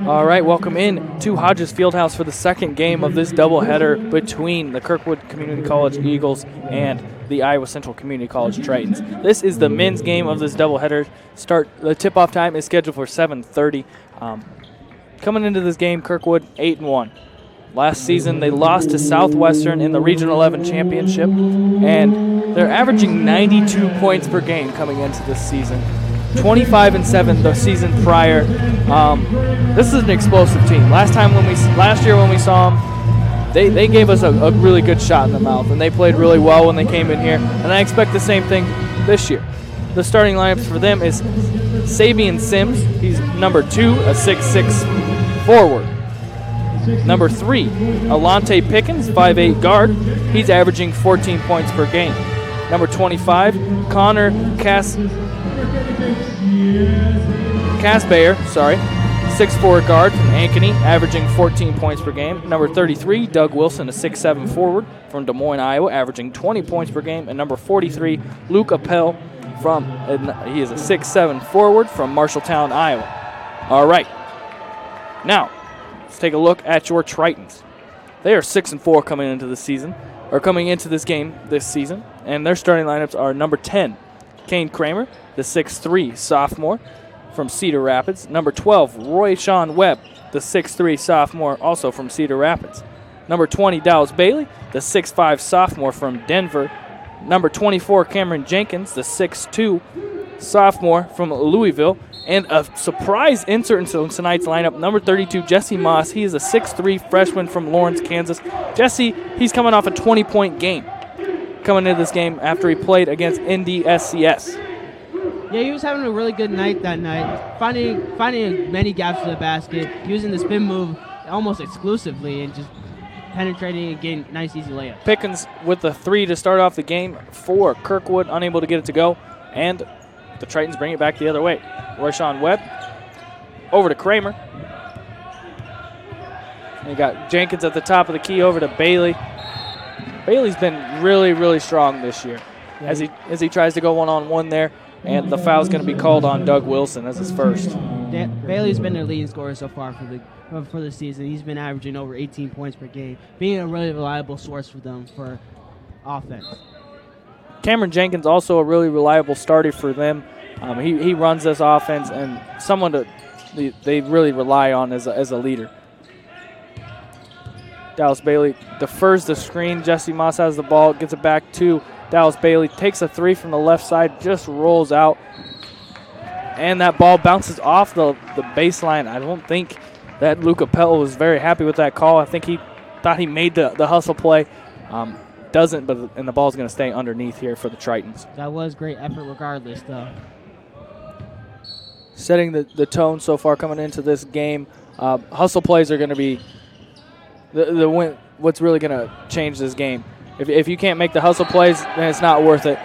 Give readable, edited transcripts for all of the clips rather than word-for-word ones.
All right, welcome in to Hodges Field House for the second game of this doubleheader between the Kirkwood Community College Eagles and the Iowa Central Community College Tritons. This is the men's game of this doubleheader. The tip-off time is scheduled for 7:30. Coming into this game, Kirkwood 8-1. Last season, they lost to Southwestern in the Region 11 championship, and they're averaging 92 points per game coming into this season. 25-7 the season prior. This is an explosive team. Last year when we saw them, they gave us a really good shot in the mouth, and they played really well when they came in here. And I expect the same thing this year. The starting lineups for them is Sabian Sims. He's number 2, a 6'6" forward. Number 3, Alante Pickens, 5'8" guard. He's averaging 14 points per game. Number 25, Connor Casbayer, 6'4" guard from Ankeny, averaging 14 points per game. Number 33, Doug Wilson, a 6'7" forward from Des Moines, Iowa, averaging 20 points per game. And number 43, Luke Appel, he is a 6'7" forward from Marshalltown, Iowa. All right. Now, let's take a look at your Tritons. They are 6-4 coming into this game this season, and their starting lineups are number 10, Kane Kramer, the 6'3" sophomore from Cedar Rapids. Number 12, Roy Sean Webb, the 6'3" sophomore, also from Cedar Rapids. Number 20, Dallas Bailey, the 6'5" sophomore from Denver. Number 24, Cameron Jenkins, the 6'2" sophomore from Louisville. And a surprise insert into tonight's lineup, number 32, Jesse Moss. He is a 6'3" freshman from Lawrence, Kansas. Jesse, he's coming off a 20-point game coming into this game after he played against NDSCS. Yeah, he was having a really good night that night, finding many gaps to the basket, using the spin move almost exclusively, and just penetrating and getting nice, easy layups. Pickens with the 3 to start off the game for Kirkwood, unable to get it to go, and the Tritons bring it back the other way. Royshawn Webb over to Kramer. And you got Jenkins at the top of the key over to Bailey. Bailey's been really, really strong this year as he tries to go one-on-one there, and the foul's going to be called on Doug Wilson as his first. Bailey's been their leading scorer so far for the season. He's been averaging over 18 points per game, being a really reliable source for them for offense. Cameron Jenkins also a really reliable starter for them. He runs this offense and someone they really rely on as a leader. Dallas Bailey defers the screen. Jesse Moss has the ball, gets it back to Dallas Bailey, takes a 3 from the left side, just rolls out. And that ball bounces off the baseline. I don't think that Luke Appel was very happy with that call. I think he thought he made the hustle play. Doesn't, and the ball's going to stay underneath here for the Tritons. That was great effort regardless, though. Setting the tone so far coming into this game. Hustle plays are going to be what's really going to change this game. If you can't make the hustle plays, then it's not worth it.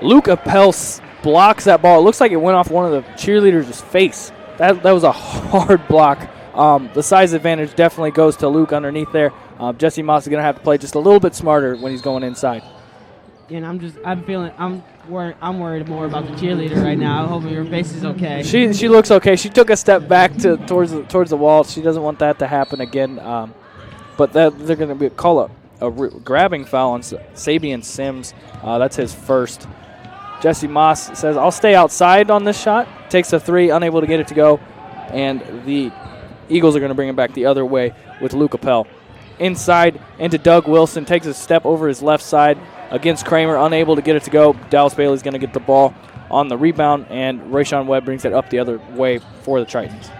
Luke Appel blocks that ball. It looks like it went off one of the cheerleaders' face. That was a hard block. The size advantage definitely goes to Luke underneath there. Jesse Moss is going to have to play just a little bit smarter when he's going inside. And I'm worried more about the cheerleader right now. I'm hoping her face is okay. She looks okay. She took a step back towards the wall. She doesn't want that to happen again. But they're going to call a grabbing foul on Sabian Sims. That's his first. Jesse Moss says, I'll stay outside on this shot. Takes a 3, unable to get it to go. And the Eagles are going to bring it back the other way with Luke Appel. Inside into Doug Wilson, takes a step over his left side against Kramer, unable to get it to go. Dallas Bailey's going to get the ball on the rebound, and Royshawn Webb brings it up the other way for the Tritons.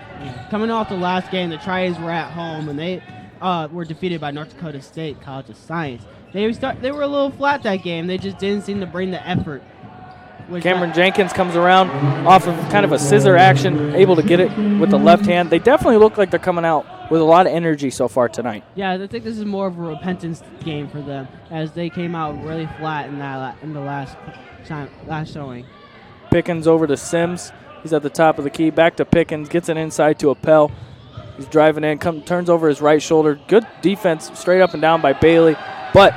Coming off the last game, the Tritons were at home, and they were defeated by North Dakota State College of Science. They were a little flat that game. They just didn't seem to bring the effort. Cameron Jenkins comes around off of kind of a scissor action, able to get it with the left hand. They definitely look like they're coming out with a lot of energy so far tonight. Yeah, I think this is more of a repentance game for them, as they came out really flat in the last showing. Pickens over to Sims. He's at the top of the key. Back to Pickens. Gets it inside to Appel. He's driving in. Turns over his right shoulder. Good defense straight up and down by Bailey. But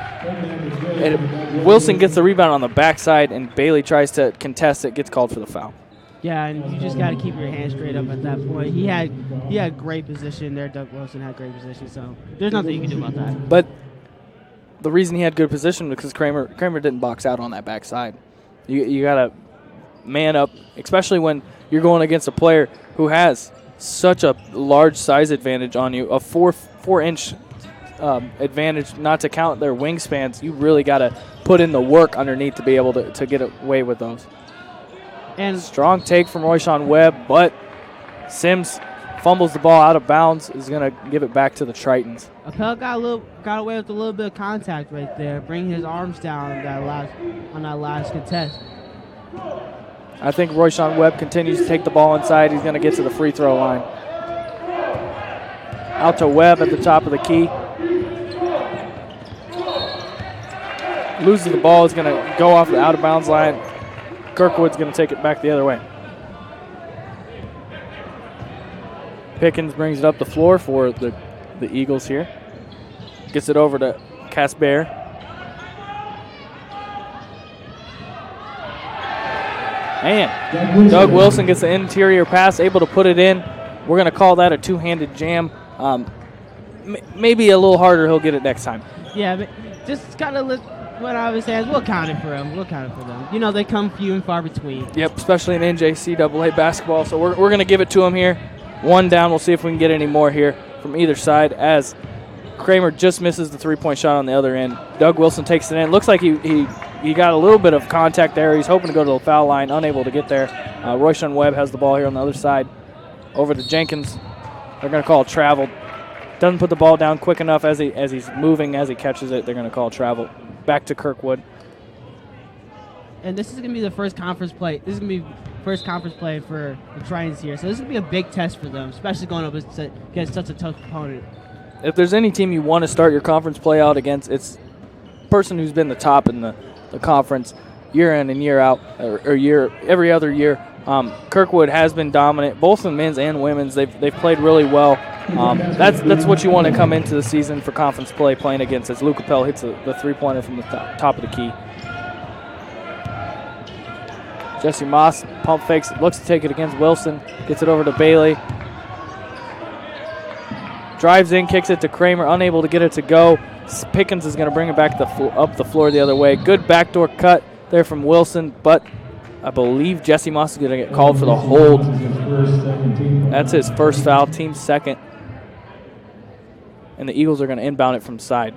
Wilson gets the rebound on the backside, and Bailey tries to contest it. Gets called for the foul. Yeah, and you just got to keep your hands straight up at that point. He had great position there. Doug Wilson had great position, so there's nothing you can do about that. But the reason he had good position was because Kramer didn't box out on that backside. You got to man up, especially when you're going against a player who has such a large size advantage on you, a 4-inch advantage, not to count their wingspans. You really got to put in the work underneath to be able to get away with those. And strong take from Royshawn Webb, but Sims fumbles the ball out of bounds, is going to give it back to the Tritons. Appel got away with a little bit of contact right there, bringing his arms down on that last contest. I think Royshawn Webb continues to take the ball inside. He's going to get to the free throw line. Out to Webb at the top of the key. Loses the ball, is going to go off the out of bounds line. Kirkwood's going to take it back the other way. Pickens brings it up the floor for the Eagles here. Gets it over to Casper. And Doug Wilson gets the interior pass, able to put it in. We're going to call that a two-handed jam. Maybe a little harder, he'll get it next time. Yeah, but just kind of what I was saying, we'll count it for him. We'll count it for them. You know, they come few and far between. Yep, especially in NJCAA basketball. So we're going to give it to him here. One down. We'll see if we can get any more here from either side as Kramer just misses the three-point shot on the other end. Doug Wilson takes it in. Looks like he got a little bit of contact there. He's hoping to go to the foul line, unable to get there. Royshawn Webb has the ball here on the other side. Over to Jenkins. They're going to call travel. Doesn't put the ball down quick enough as he's moving, as he catches it. They're going to call travel. Back to Kirkwood. And this is going to be the first conference play. This is going to be first conference play for the Tritons here. So this is going to be a big test for them, especially going up against such a tough opponent. If there's any team you want to start your conference play out against, it's a person who's been the top in the conference year in and year out, or every other year. Kirkwood has been dominant, both in men's and women's. They've played really well. That's what you want to come into the season for conference play playing against, as Luke Appel hits the three-pointer from the top of the key. Jesse Moss pump fakes, looks to take it against Wilson, gets it over to Bailey. Drives in, kicks it to Kramer, unable to get it to go. Pickens is going to bring it back up the floor the other way. Good backdoor cut there from Wilson, but I believe Jesse Moss is going to get called for the hold. That's his first foul, team second. And the Eagles are going to inbound it from side.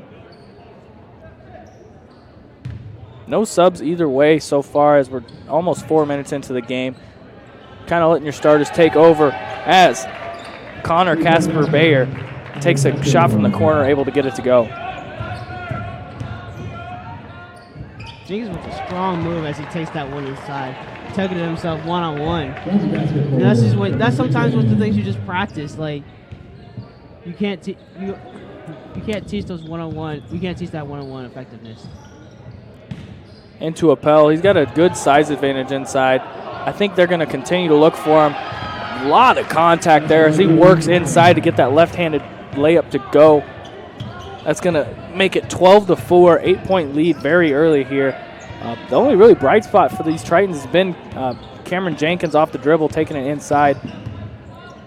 No subs either way so far, as we're almost 4 minutes into the game. Kind of letting your starters take over as Connor Casper Bayer takes a shot from the corner, able to get it to go. Jenkins with a strong move as he takes that one inside, tugging it himself one-on-one. And that's sometimes what the things you just practice. Like you can't teach those one-on-one. You can't teach that one-on-one effectiveness. Into Appel. He's got a good size advantage inside. I think they're going to continue to look for him. A lot of contact there as he works inside to get that left-handed layup to go. That's going to make it 12-4, 8-point lead very early here. The only really bright spot for these Tritons has been Cameron Jenkins off the dribble, taking it inside.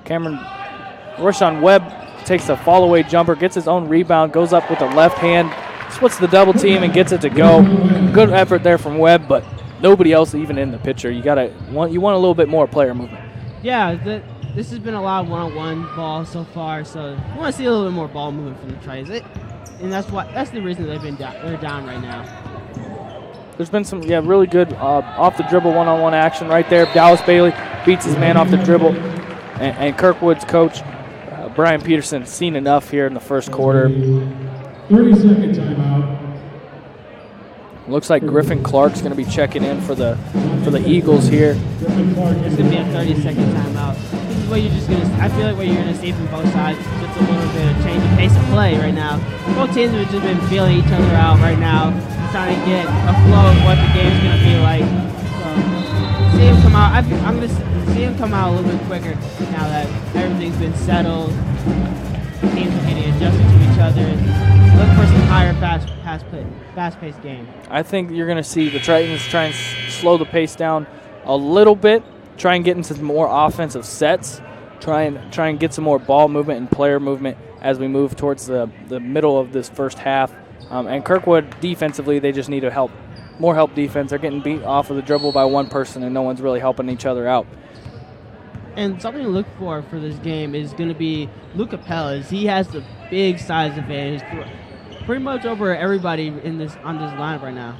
Royshawn Webb takes a fall-away jumper, gets his own rebound, goes up with the left hand, splits the double team and gets it to go. Good effort there from Webb, but nobody else even in the picture. You want a little bit more player movement. Yeah, this has been a lot of one-on-one ball so far, so you want to see a little bit more ball movement from the Tritons. And that's the reason they're down right now. There's been some really good off the dribble one-on-one action right there. Dallas Bailey beats his man off the dribble, and Kirkwood's coach Brian Peterson seen enough here in the first quarter. 30-second timeout. Looks like Griffin Clark's going to be checking in for the Eagles here. It's going to be a 30-second timeout. This is what you're just going to. I feel like what you're going to see from both sides, just a little bit of change of pace of play right now. Both teams have just been feeling each other out right now, trying to get a flow of what the game's going to be like. So, see him come out. I'm going to see him come out a little bit quicker now that everything's been settled. Teams are getting adjusted to each other. Look for some higher fast-paced game. I think you're going to see the Tritons try and slow the pace down a little bit, try and get into some more offensive sets, try and get some more ball movement and player movement as we move towards the middle of this first half. And Kirkwood, defensively, they just need more help defense. They're getting beat off of the dribble by one person, and no one's really helping each other out. And something to look for this game is going to be Luke Appel, as he has the big size advantage pretty much over everybody on this lineup right now.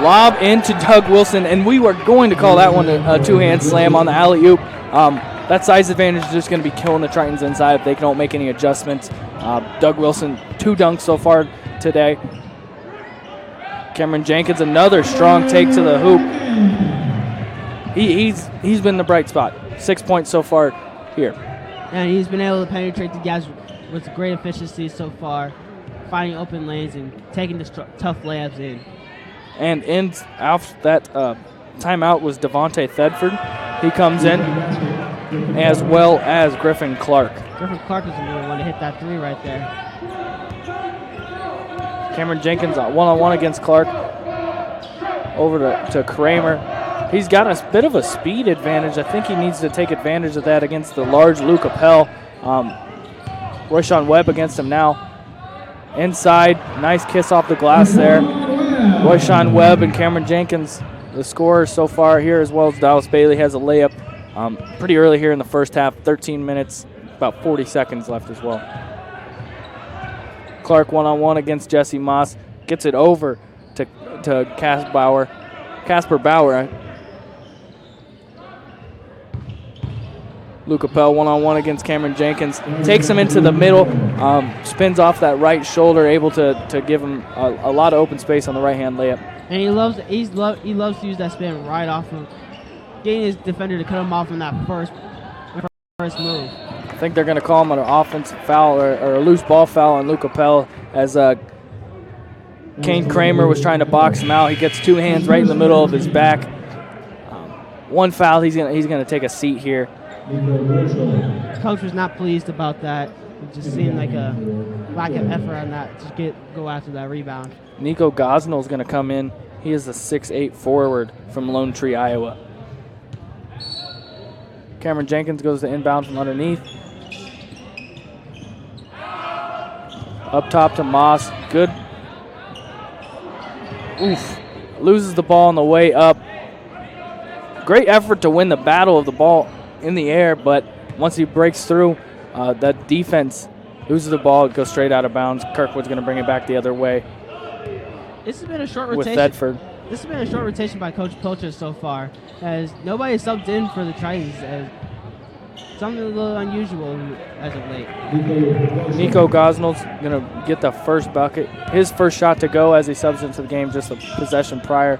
Lob into Doug Wilson, and we were going to call that one a two-hand slam on the alley-oop. That size advantage is just going to be killing the Tritons inside if they don't make any adjustments. Doug Wilson, 2 dunks so far today. Cameron Jenkins, another strong take to the hoop. He's been the bright spot. 6 points so far here. And he's been able to penetrate the guys with great efficiency so far, finding open lanes and taking the tough layups in. And out that timeout was Devontae Thedford. He comes in, as well as Griffin Clark. Griffin Clark is going to be the one to hit that 3 right there. Cameron Jenkins one-on-one against Clark. Over to Kramer. He's got a bit of a speed advantage. I think he needs to take advantage of that against the large Luke Appel. Royshawn Webb against him now. Inside, nice kiss off the glass there. Royshawn Webb and Cameron Jenkins, the scorers so far here, as well as Dallas Bailey has a layup pretty early here in the first half, 13 minutes, about 40 seconds left as well. Clark one-on-one against Jesse Moss, gets it over to Casper Bauer. Luke Appel one-on-one against Cameron Jenkins. Takes him into the middle, spins off that right shoulder, able to give him a lot of open space on the right-hand layup. And he loves to use that spin right off him, getting his defender to cut him off in that first move. I think they're going to call him an offensive foul or a loose ball foul on Luke Appel as Kane Kramer was trying to box him out. He gets 2 hands right in the middle of his back. One foul, he's gonna take a seat here. Coach was not pleased about that. It just seemed like a lack of effort on that to go after that rebound. Nico Gosnell is going to come in. He is a 6'8" forward from Lone Tree, Iowa. Cameron Jenkins goes to inbound from underneath. Up top to Moss. Good. Oof. Loses the ball on the way up. Great effort to win the battle of the ball in the air, but once he breaks through, that defense loses the ball, it goes straight out of bounds. Kirkwood's going to bring it back the other way. This has been a short rotation. With Thedford. This has been a short rotation by Coach Pilcher so far, as nobody subbed in for the Tritons, as something a little unusual as of late. Nico Gosnell's going to get the first bucket. His first shot to go as he subs into the game, just a possession prior.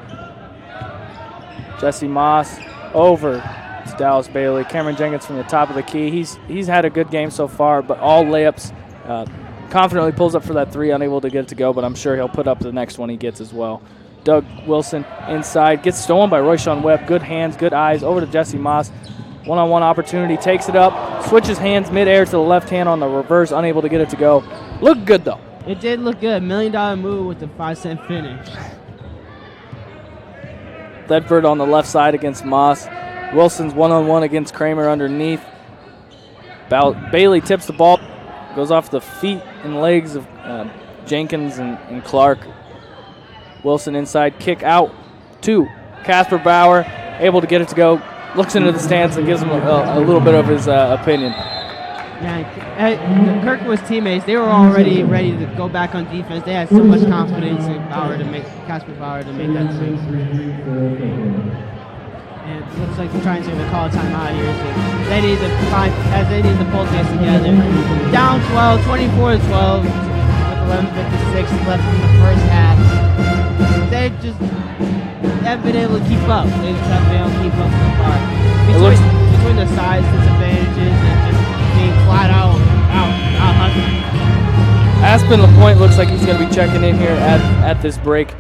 Jesse Moss over to Dallas Bailey. Cameron Jenkins from the top of the key. He's had a good game so far, but all layups. Confidently pulls up for that 3, unable to get it to go, but I'm sure he'll put up the next one he gets as well. Doug Wilson inside, gets stolen by Royshawn Webb. Good hands, good eyes, over to Jesse Moss. One-on-one opportunity, takes it up, switches hands midair to the left hand on the reverse, unable to get it to go. Looked good, though. It did look good. $1 million move with the 5-cent finish. Thedford on the left side against Moss. Wilson's one-on-one against Kramer underneath. Bailey tips the ball, goes off the feet and legs of Jenkins and Clark. Wilson inside, kick out to Casper Bauer, able to get it to go. Looks into the stands and gives him a little bit of his opinion. Yeah, Kirkwood's teammates, they were already ready to go back on defense. They had so much confidence in Casper Bauer to make that swing. And it looks like the Tritons are going to call a timeout here. They need to pull things together. Down 12, 24-12, with 11:56 left in the first half. They just haven't been able to keep up. They just haven't been able to keep up so far. Between the size disadvantages and just being flat out hustling. Aspen LaPointe looks like he's going to be checking in here at this break.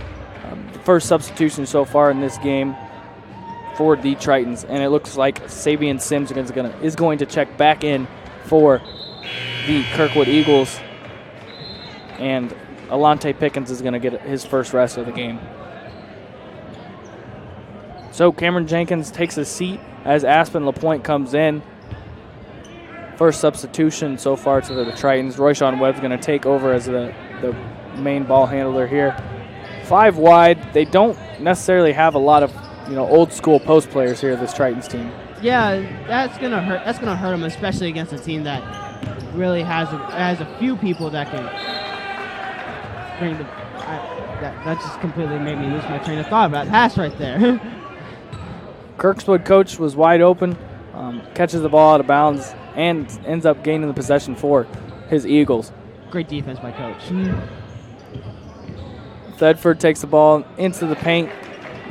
The first substitution so far in this game for the Tritons, and it looks like Sabian Sims is going to check back in for the Kirkwood Eagles, and Alante Pickens is going to get his first rest of the game. So Cameron Jenkins takes a seat as Aspen LaPointe comes in. First substitution so far to the Tritons. Royshawn Webb's going to take over as the main ball handler here. 5 wide. They don't necessarily have a lot of old school post players here, this Tritons team. Yeah, that's gonna hurt. That's gonna hurt them, especially against a team that really has a few people that can bring the. That just completely made me lose my train of thought about pass right there. Kirkwood coach was wide open, catches the ball out of bounds, and ends up gaining the possession for his Eagles. Great defense by coach. Thedford takes the ball into the paint.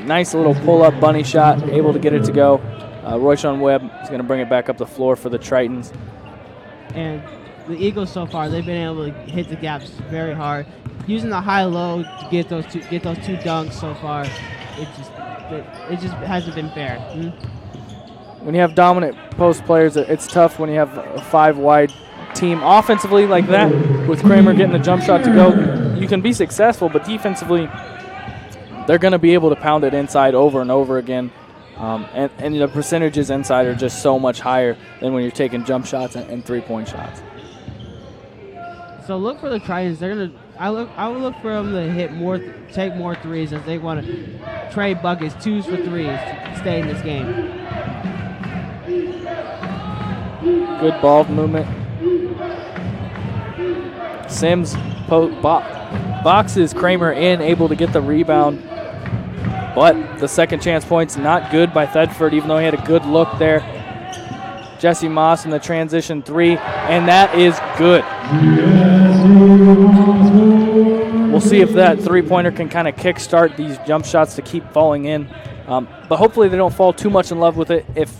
Nice little pull-up bunny shot, able to get it to go. Royshawn Webb is going to bring it back up the floor for the Tritons. And the Eagles so far, they've been able to hit the gaps very hard, using the high-low to get those two dunks so far. It just hasn't been fair. When you have dominant post players, it's tough when you have a 5 wide team offensively like that. With Kramer getting the jump shot to go, you can be successful, but defensively, they're going to be able to pound it inside over and over again. And the percentages inside are just so much higher than when you're taking jump shots and 3-point shots. So look for the Tritons. I would look for them to take more threes, as they want to trade buckets, 2s for 3s to stay in this game. Good ball movement. Sims boxes Kramer in, able to get the rebound. But the second chance point's not good by Thedford, even though he had a good look there. Jesse Moss in the transition 3, and that is good. We'll see if that 3-pointer can kind of kickstart these jump shots to keep falling in. But hopefully they don't fall too much in love with it if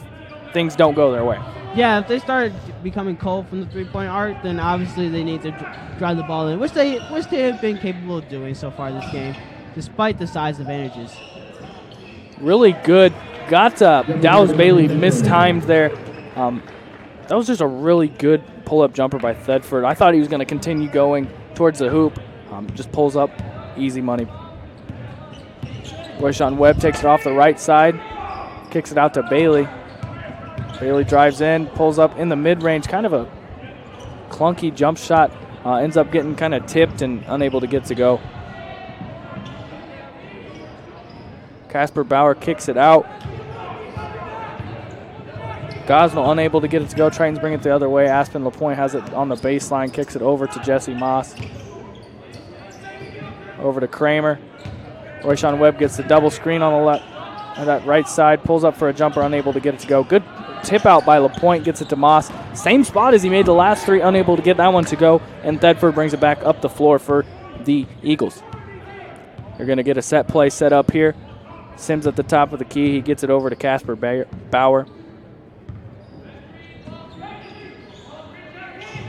things don't go their way. Yeah, if they start becoming cold from the 3-point arc, then obviously they need to drive the ball in, which they have been capable of doing so far this game, despite the size advantages. Really good. Got Dallas Bailey mistimed there. That was just a really good pull-up jumper by Thedford. I thought he was going to continue going towards the hoop. Just pulls up, easy money. Royshawn Webb takes it off the right side, kicks it out to Bailey. Bailey drives in, pulls up in the mid-range, kind of a clunky jump shot. Ends up getting kind of tipped and unable to get to go. Casper Bauer kicks it out. Gosnell unable to get it to go. Tritons bring it the other way. Aspen LaPointe has it on the baseline, kicks it over to Jesse Moss. Over to Kramer. Royshawn Webb gets the double screen on the left, on that right side, pulls up for a jumper, unable to get it to go. Good tip out by LaPointe, gets it to Moss. Same spot as he made the last 3, unable to get that one to go, and Thedford brings it back up the floor for the Eagles. They're going to get a set play set up here. Sims at the top of the key. He gets it over to Casper Bauer.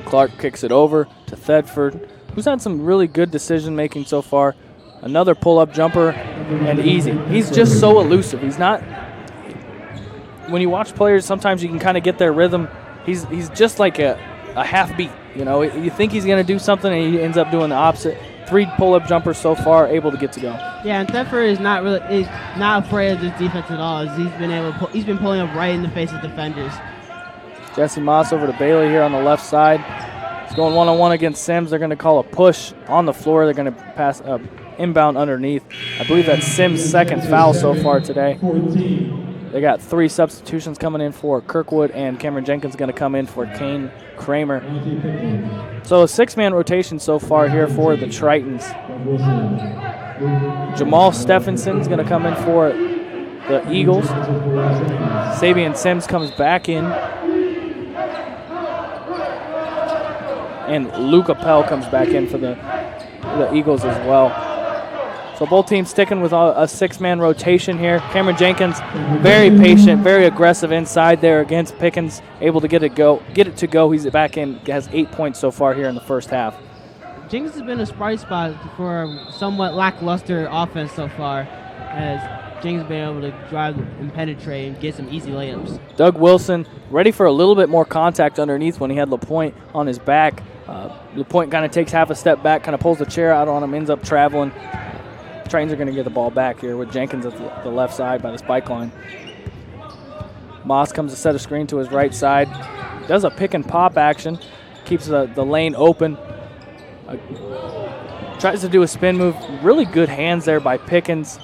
Clark kicks it over to Thedford, who's had some really good decision-making so far. Another pull-up jumper, and easy. He's just so elusive. He's not – when you watch players, sometimes you can kind of get their rhythm. He's just like a half beat. You think he's going to do something, and he ends up doing the opposite. 3 pull-up jumpers so far, able to get to go. Yeah, and Thedford is not afraid of this defense at all. As he's been pulling up right in the face of defenders. Jesse Moss over to Bailey here on the left side. He's going one-on-one against Sims. They're going to call a push on the floor. They're going to pass inbound underneath. I believe that's Sims' second foul so far today. They got 3 substitutions coming in for Kirkwood, and Cameron Jenkins going to come in for Kane Kramer. So a 6-man rotation so far here for the Tritons. Jamal Stephenson's going to come in for the Eagles. Sabian Sims comes back in. And Luke Appel comes back in for the Eagles as well. So both teams sticking with a 6-man rotation here. Cameron Jenkins, very patient, very aggressive inside there against Pickens, able to get it to go. He's back in, has 8 points so far here in the first half. Jenkins has been a bright spot for a somewhat lackluster offense so far, as Jenkins has been able to drive and penetrate and get some easy layups. Doug Wilson ready for a little bit more contact underneath when he had LaPointe on his back. LaPointe kind of takes half a step back, kind of pulls the chair out on him, ends up traveling. Tritons are going to get the ball back here with Jenkins at the left side by the spike line. Moss comes to set a screen to his right side. Does a pick and pop action. Keeps the lane open. Tries to do a spin move. Really good hands there by Pickens.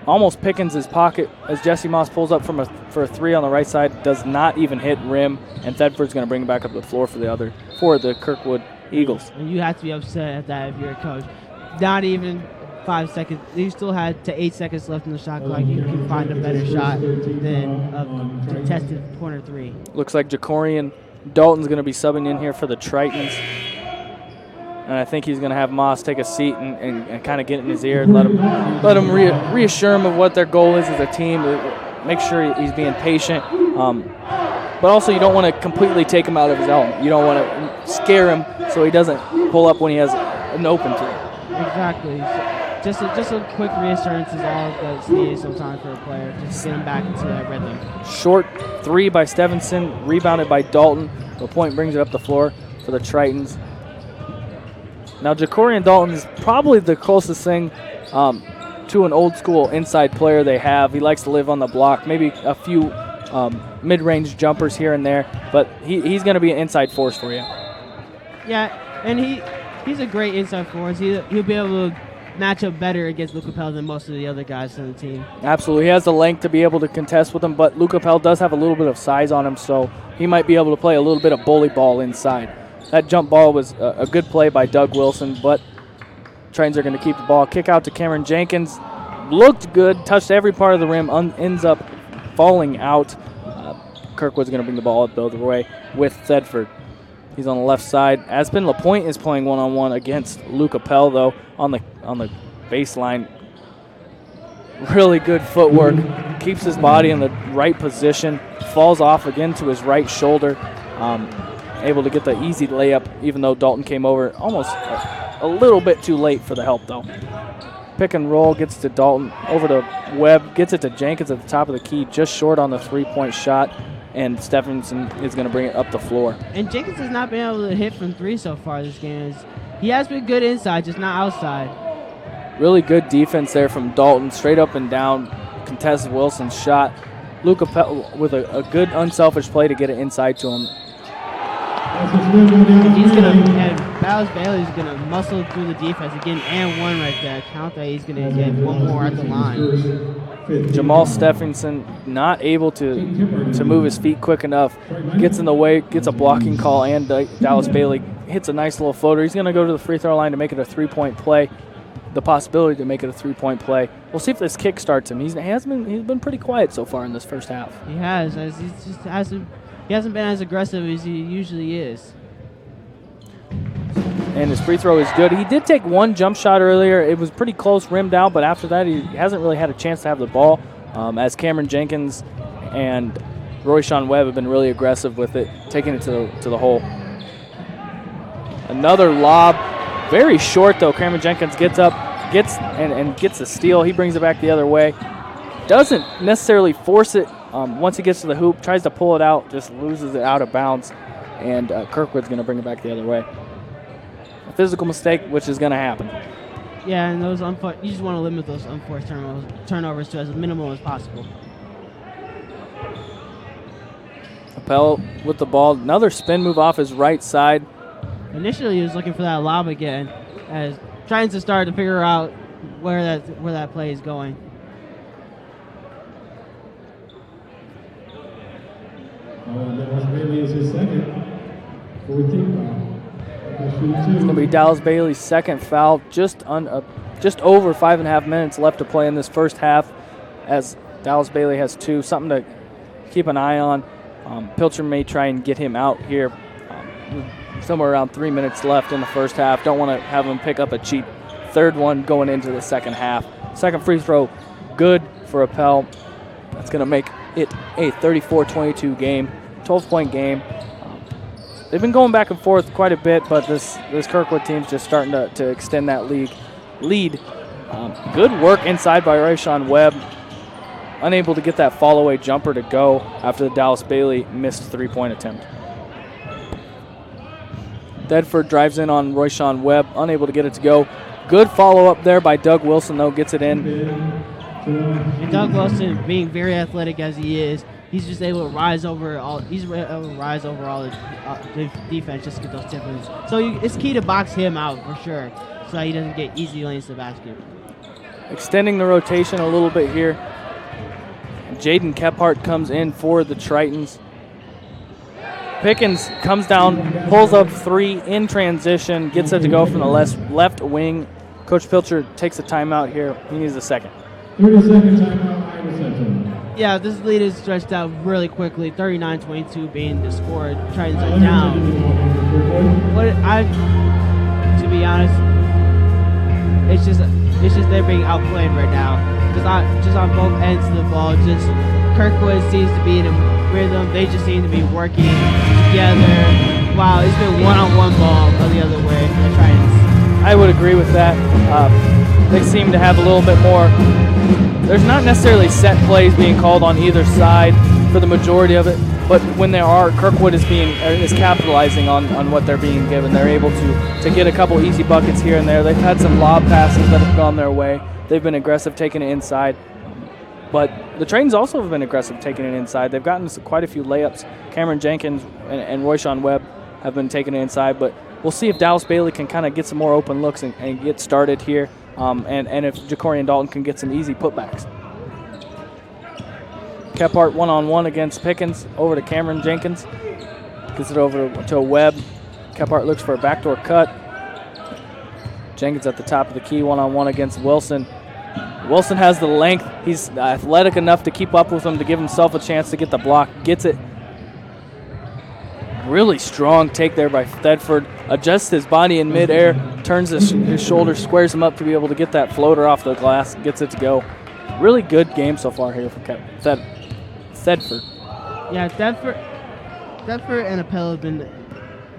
Almost Pickens his pocket as Jesse Moss pulls up for a three on the right side. Does not even hit rim. And Thedford's going to bring it back up the floor for the Kirkwood Eagles. And you have to be upset at that if you're a coach. Not even 5 seconds. You still had to 8 seconds left in the shot clock. You can find a better shot than a contested corner three. Looks like Jacorian Dalton's going to be subbing in here for the Tritons. And I think he's going to have Moss take a seat and kind of get in his ear and let him reassure him of what their goal is as a team. Make sure he's being patient. But also you don't want to completely take him out of his element. You don't want to scare him so he doesn't pull up when he has an open three. Exactly. Just a quick reassurance is all that's needed sometimes for a player. Just get him back into that rhythm. Short three by Stevenson, rebounded by Dalton. The point brings it up the floor for the Tritons. Now, Jacorian Dalton is probably the closest thing to an old school inside player they have. He likes to live on the block, maybe a few mid-range jumpers here and there, but he's going to be an inside force for you. Yeah, and he's a great inside force. He'll be able to match up better against Luke Appel than most of the other guys on the team. Absolutely. He has the length to be able to contest with him, but Luke Appel does have a little bit of size on him, so he might be able to play a little bit of bully ball inside. That jump ball was a good play by Doug Wilson, but Tritons are going to keep the ball. Kick out to Cameron Jenkins. Looked good, touched every part of the rim, ends up falling out. Kirkwood's going to bring the ball up the other way with Thedford. He's on the left side. Aspen LaPointe is playing one-on-one against Luke Appel, though, on the baseline. Really good footwork. Keeps his body in the right position. Falls off again to his right shoulder. Able to get the easy layup, even though Dalton came over almost a little bit too late for the help, though. Pick and roll, gets to Dalton, over to Webb, gets it to Jenkins at the top of the key, just short on the three-point shot, and Stephenson is going to bring it up the floor. And Jenkins has not been able to hit from three so far this game. He has been good inside, just not outside. Really good defense there from Dalton, straight up and down, contests Wilson's shot. Luke Appel with a good unselfish play to get it inside to him. And Dallas Bailey's going to muscle through the defense again, and one right there. Count that he's going to get one more at the line. Jamal Stephenson not able to move his feet quick enough. Gets in the way, gets a blocking call, and Dallas Bailey hits a nice little floater. He's going to go to the free throw line to make it a three-point play. The possibility to make it a three-point play. We'll see if this kick starts him. He's been pretty quiet so far in this first half. He has. He hasn't been as aggressive as he usually is. And his free throw is good. He did take one jump shot earlier. It was pretty close, rimmed out, but after that he hasn't really had a chance to have the ball as Cameron Jenkins and Royshawn Webb have been really aggressive with it, taking it to the hole. Another lob. Very short, though. Cameron Jenkins gets up, gets a steal. He brings it back the other way. Doesn't necessarily force it. Once he gets to the hoop, tries to pull it out, just loses it out of bounds, and Kirkwood's going to bring it back the other way. A physical mistake, which is going to happen. Yeah, and those you just want to limit those unforced turnovers to as minimal as possible. Appel with the ball. Another spin move off his right side. Initially, he was looking for that lob again, as trying to start to figure out where that play is going. Dallas Bailey is his second. 14 foul. It's going to be Dallas Bailey's second foul. Just over 5.5 minutes left to play in this first half, as Dallas Bailey has two. Something to keep an eye on. Pilcher may try and get him out here. Somewhere around 3 minutes left in the first half. Don't want to have him pick up a cheap third one going into the second half. Second free throw, good for Appel. That's going to make it a 34-22 game, 12-point game. They've been going back and forth quite a bit, but this Kirkwood team's just starting to extend that lead. Good work inside by Royshawn Webb. Unable to get that fall-away jumper to go after the Dallas Bailey missed three-point attempt. Thedford drives in on Royshawn Webb, unable to get it to go. Good follow-up there by Doug Wilson, though, gets it in. And Doug Wilson, being very athletic as he is, he's just able to rise over all. He's able to rise over all the defense just to get those tip-ins. So it's key to box him out for sure, so he doesn't get easy lanes to the basket. Extending the rotation a little bit here. Jaden Kephart comes in for the Tritons. Pickens comes down, pulls up 3 in transition, gets it to go from the left wing. Coach Pilcher takes a timeout here. He needs a second. 30-second timeout, Iowa Central. Yeah, this lead is stretched out really quickly. 39-22 being the score. Tritons are down. To be honest, it's just they're being outplayed right now. Just on both ends of the ball, just Kirkwood seems to be in a rhythm. They just seem to be working together. Wow, it's been one-on-one ball the other way for the Tritons. I would agree with that. They seem to have a little bit more. There's not necessarily set plays being called on either side for the majority of it, but when there are, Kirkwood is capitalizing on what they're being given. They're able to get a couple easy buckets here and there. They've had some lob passes that have gone their way. They've been aggressive taking it inside. But the Tritons also have been aggressive taking it inside. They've gotten quite a few layups. Cameron Jenkins and Royshawn Webb have been taking it inside, but we'll see if Dallas Bailey can kind of get some more open looks and get started here, and if Jacorian Dalton can get some easy putbacks. Kephart one-on-one against Pickens, over to Cameron Jenkins. Gets it over to Webb. Kephart looks for a backdoor cut. Jenkins at the top of the key, one-on-one against Wilson. Wilson has the length. He's athletic enough to keep up with him, to give himself a chance to get the block. Gets it. Really strong take there by Thedford. Adjusts his body in midair, turns his shoulders, squares him up to be able to get that floater off the glass, gets it to go. Really good game so far here for Thedford. Yeah, Thedford and Appel have been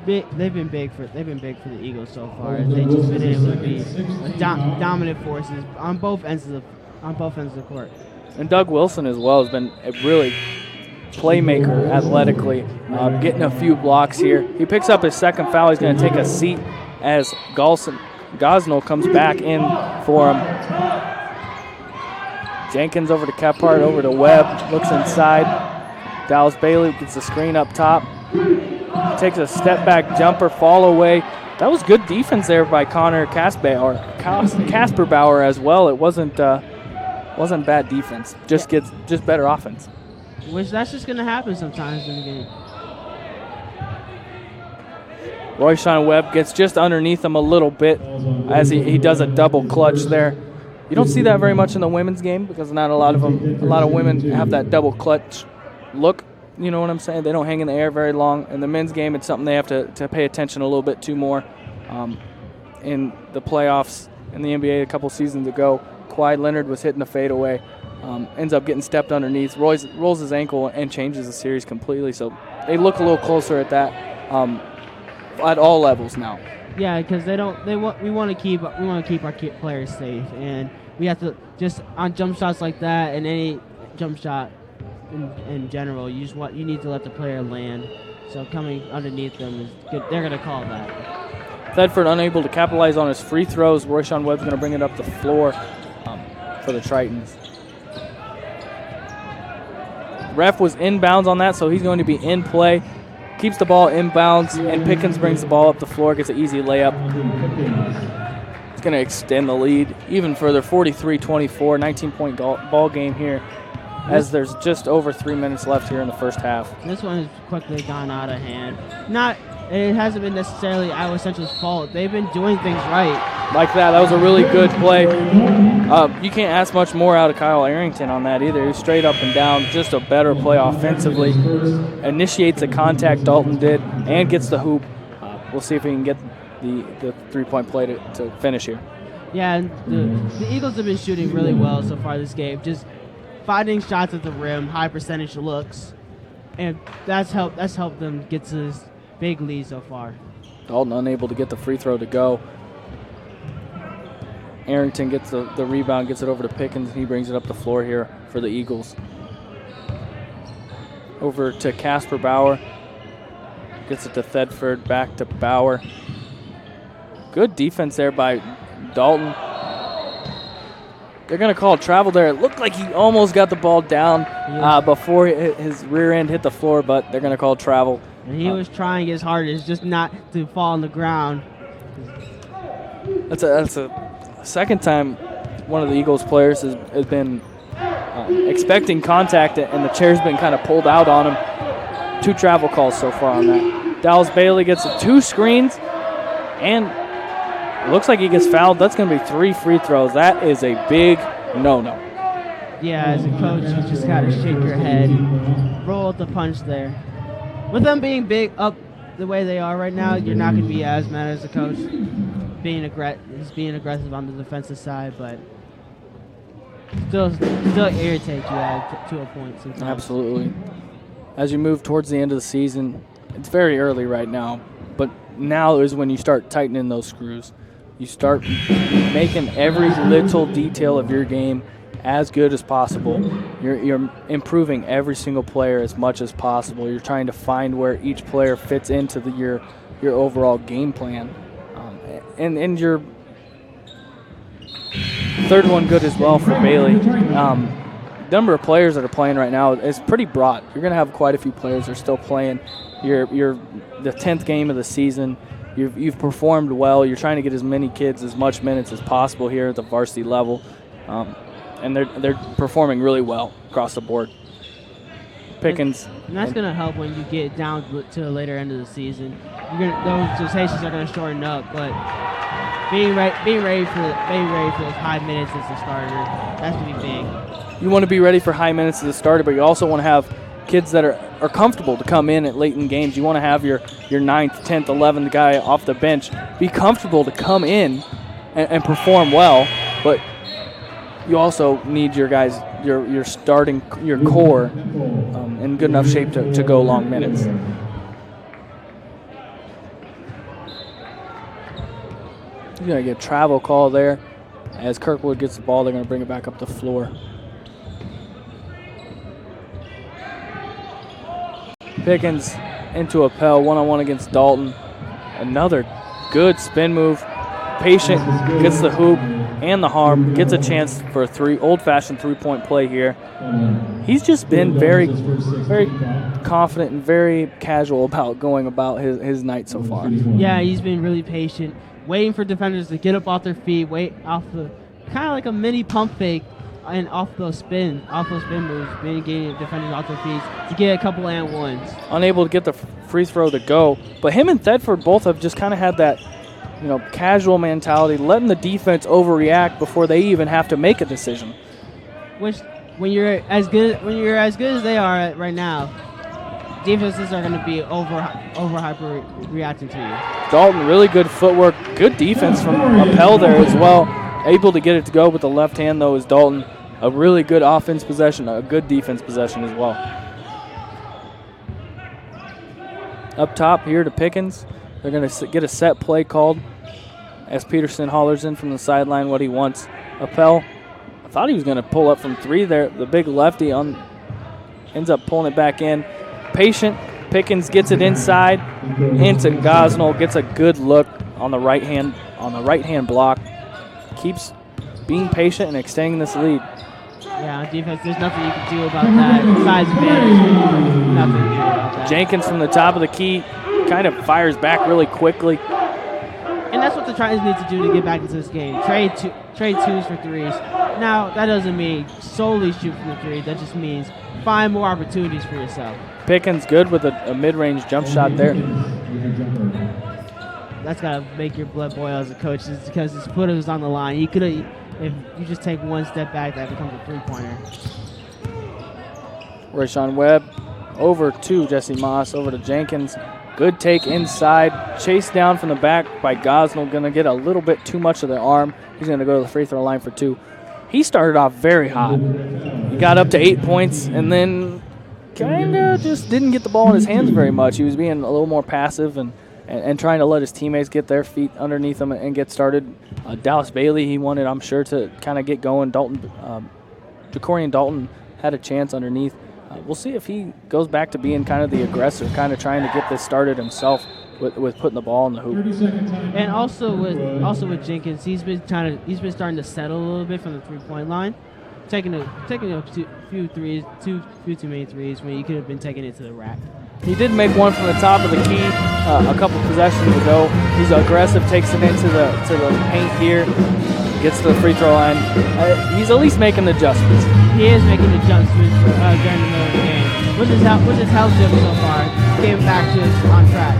big. They've been big for the Eagles so far. They've just been able to be dominant forces on both ends of the court. And Doug Wilson as well has been a really playmaker athletically, getting a few blocks here. He picks up his second foul. He's going to take a seat as Gosnell comes back in for him. Jenkins over to Kephart, over to Webb, looks inside. Dallas Bailey gets the screen up top. Takes a step back jumper, fall away. That was good defense there by Connor Casper Bauer as well. It wasn't bad defense. Just better offense. Which that's just gonna happen sometimes in the game. Royshawn Webb gets just underneath him a little bit as he does a double clutch there. You don't see that very much in the women's game because not a lot of women have that double clutch look. You know what I'm saying? They don't hang in the air very long. In the men's game, it's something they have to pay attention a little bit to more. In the playoffs in the NBA a couple seasons ago, Kawhi Leonard was hitting the fadeaway, ends up getting stepped underneath, rolls his ankle, and changes the series completely. So they look a little closer at that at all levels now. Yeah, because we want to keep our players safe, and we have to just on jump shots like that and any jump shot. In general, you need to let the player land. So coming underneath them is good. They're going to call that. Thedford unable to capitalize on his free throws. Royshawn Webb's going to bring it up the floor for the Tritons. Ref was inbounds on that, so he's going to be in play. Keeps the ball inbounds, and Pickens brings the ball up the floor, gets an easy layup. It's going to extend the lead even further, 43-24, 19-point ball game here, as there's just over 3 minutes left here in the first half. This one has quickly gone out of hand. It hasn't been necessarily Iowa Central's fault. They've been doing things right. Like that. That was a really good play. You can't ask much more out of Kyle Arrington on that either. He's straight up and down. Just a better play offensively. Initiates the contact Dalton did and gets the hoop. We'll see if he can get the three-point play to finish here. Yeah, and the Eagles have been shooting really well so far this game. Just finding shots at the rim, high percentage looks, and that's helped them get to this big lead so far. Dalton unable to get the free throw to go. Arrington gets the rebound, gets it over to Pickens, and he brings it up the floor here for the Eagles. Over to Casper Bauer. Gets it to Thedford, back to Bauer. Good defense there by Dalton. They're going to call travel there. It looked like he almost got the ball down before his rear end hit the floor, but they're going to call travel. And he was trying his hardest just not to fall on the ground. That's a second time one of the Eagles players has been expecting contact, and the chair's been kind of pulled out on him. 2 travel calls so far on that. Dallas Bailey gets 2 screens, and it looks like he gets fouled. That's going to be 3 free throws. That is a big no-no. Yeah, as a coach, you just got to shake your head, roll with the punch there. With them being big up the way they are right now, you're not going to be as mad as a coach being aggressive on the defensive side, but still irritate you to a point sometimes. Absolutely. As you move towards the end of the season, it's very early right now, but now is when you start tightening those screws. You start making every little detail of your game as good as possible. You're improving every single player as much as possible. You're trying to find where each player fits into your overall game plan. And your third one good as well for Bailey. Number of players that are playing right now is pretty broad. You're going to have quite a few players that are still playing. You're the 10th game of the season. You've performed well. You're trying to get as many kids as much minutes as possible here at the varsity level. And they're performing really well across the board. Pickens. And that's going to help when you get down to the later end of the season. Those rotations are going to shorten up, but being ready for those high minutes as a starter, that's going to be big. You want to be ready for high minutes as a starter, but you also want to have kids that are comfortable to come in at late in games. You want to have your 9th, 10th, 11th guy off the bench be comfortable to come in and perform well, but you also need your guys, your starting, your core in good enough shape to go long minutes. You're going to get a travel call there. As Kirkwood gets the ball, they're going to bring it back up the floor. Pickens into Appel, one-on-one against Dalton. Another good spin move. Patient, gets the hoop and the harm, gets a chance for a old-fashioned three-point play here. He's just been very, very confident and very casual about going about his night so far. Yeah, he's been really patient, waiting for defenders to get up off their feet, wait off the kind of like a mini pump fake, and off those spin moves, getting defenders off their feet to get a couple and ones. Unable to get the free throw to go, but him and Thedford both have just kind of had that, casual mentality, letting the defense overreact before they even have to make a decision. Which, when you're as good as they are right now, defenses are going to be over hyper reacting to you. Dalton, really good footwork, good defense from Appel there as well. Able to get it to go with the left hand though is Dalton. A really good offense possession, a good defense possession as well. Up top here to Pickens. They're going to get a set play called as Peterson hollers in from the sideline what he wants. Appel, I thought he was going to pull up from 3 there. The big lefty ends up pulling it back in. Patient. Pickens gets it inside into Gosnell. Gets a good look on the right hand block. Keeps being patient and extending this lead. Yeah, on defense, there's nothing you can do about that. Besides advantage, nothing to do about that. Jenkins from the top of the key kind of fires back really quickly. And that's what the Tritons need to do to get back into this game. Trade twos for threes. Now, that doesn't mean solely shoot from the 3. That just means find more opportunities for yourself. Pickens good with a mid-range jump shot there. That's got to make your blood boil as a coach, just because his foot was on the line. He could have, if you just take one step back, that becomes a three-pointer. Rayshawn Webb over to Jesse Moss, over to Jenkins. Good take inside. Chased down from the back by Gosnell. Going to get a little bit too much of the arm. He's going to go to the free throw line for 2. He started off very hot. He got up to 8 points and then kind of just didn't get the ball in his hands very much. He was being a little more passive and trying to let his teammates get their feet underneath him and get started. Dallas Bailey, he wanted, I'm sure, to kind of get going. Jacorian Dalton had a chance underneath. We'll see if he goes back to being kind of the aggressor, kind of trying to get this started himself. with putting the ball in the hoop. 30-second timeout. And also with Jenkins, he's been starting to settle a little bit from the 3-point line, taking a few threes, few too many threes when he could have been taking it to the rack. He did make one from the top of the key a couple possessions ago. He's aggressive, takes it into the paint here, gets to the free throw line. He's at least making adjustments. He is making adjustments during the middle of the game, which has helped him so far, getting back to on track.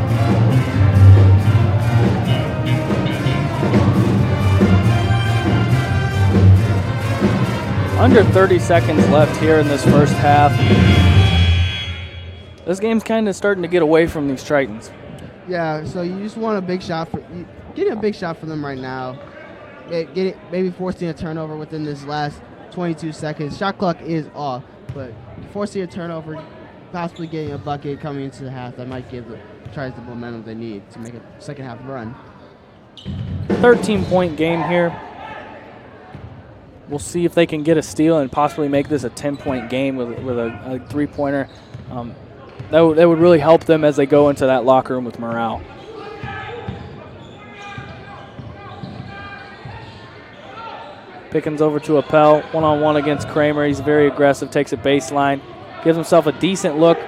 Under 30 seconds left here in this first half. This game's kind of starting to get away from these Tritons. Yeah, so you just want a big shot getting a big shot for them right now. Maybe forcing a turnover within this last 22 seconds. Shot clock is off, but forcing a turnover, possibly getting a bucket coming into the half, that might give the Tritons the momentum they need to make a second half run. 13-point game here. We'll see if they can get a steal and possibly make this a 10-point game with a three-pointer. That would really help them as they go into that locker room with morale. Pickens over to Appel, one-on-one against Kramer. He's very aggressive, takes a baseline, gives himself a decent look. The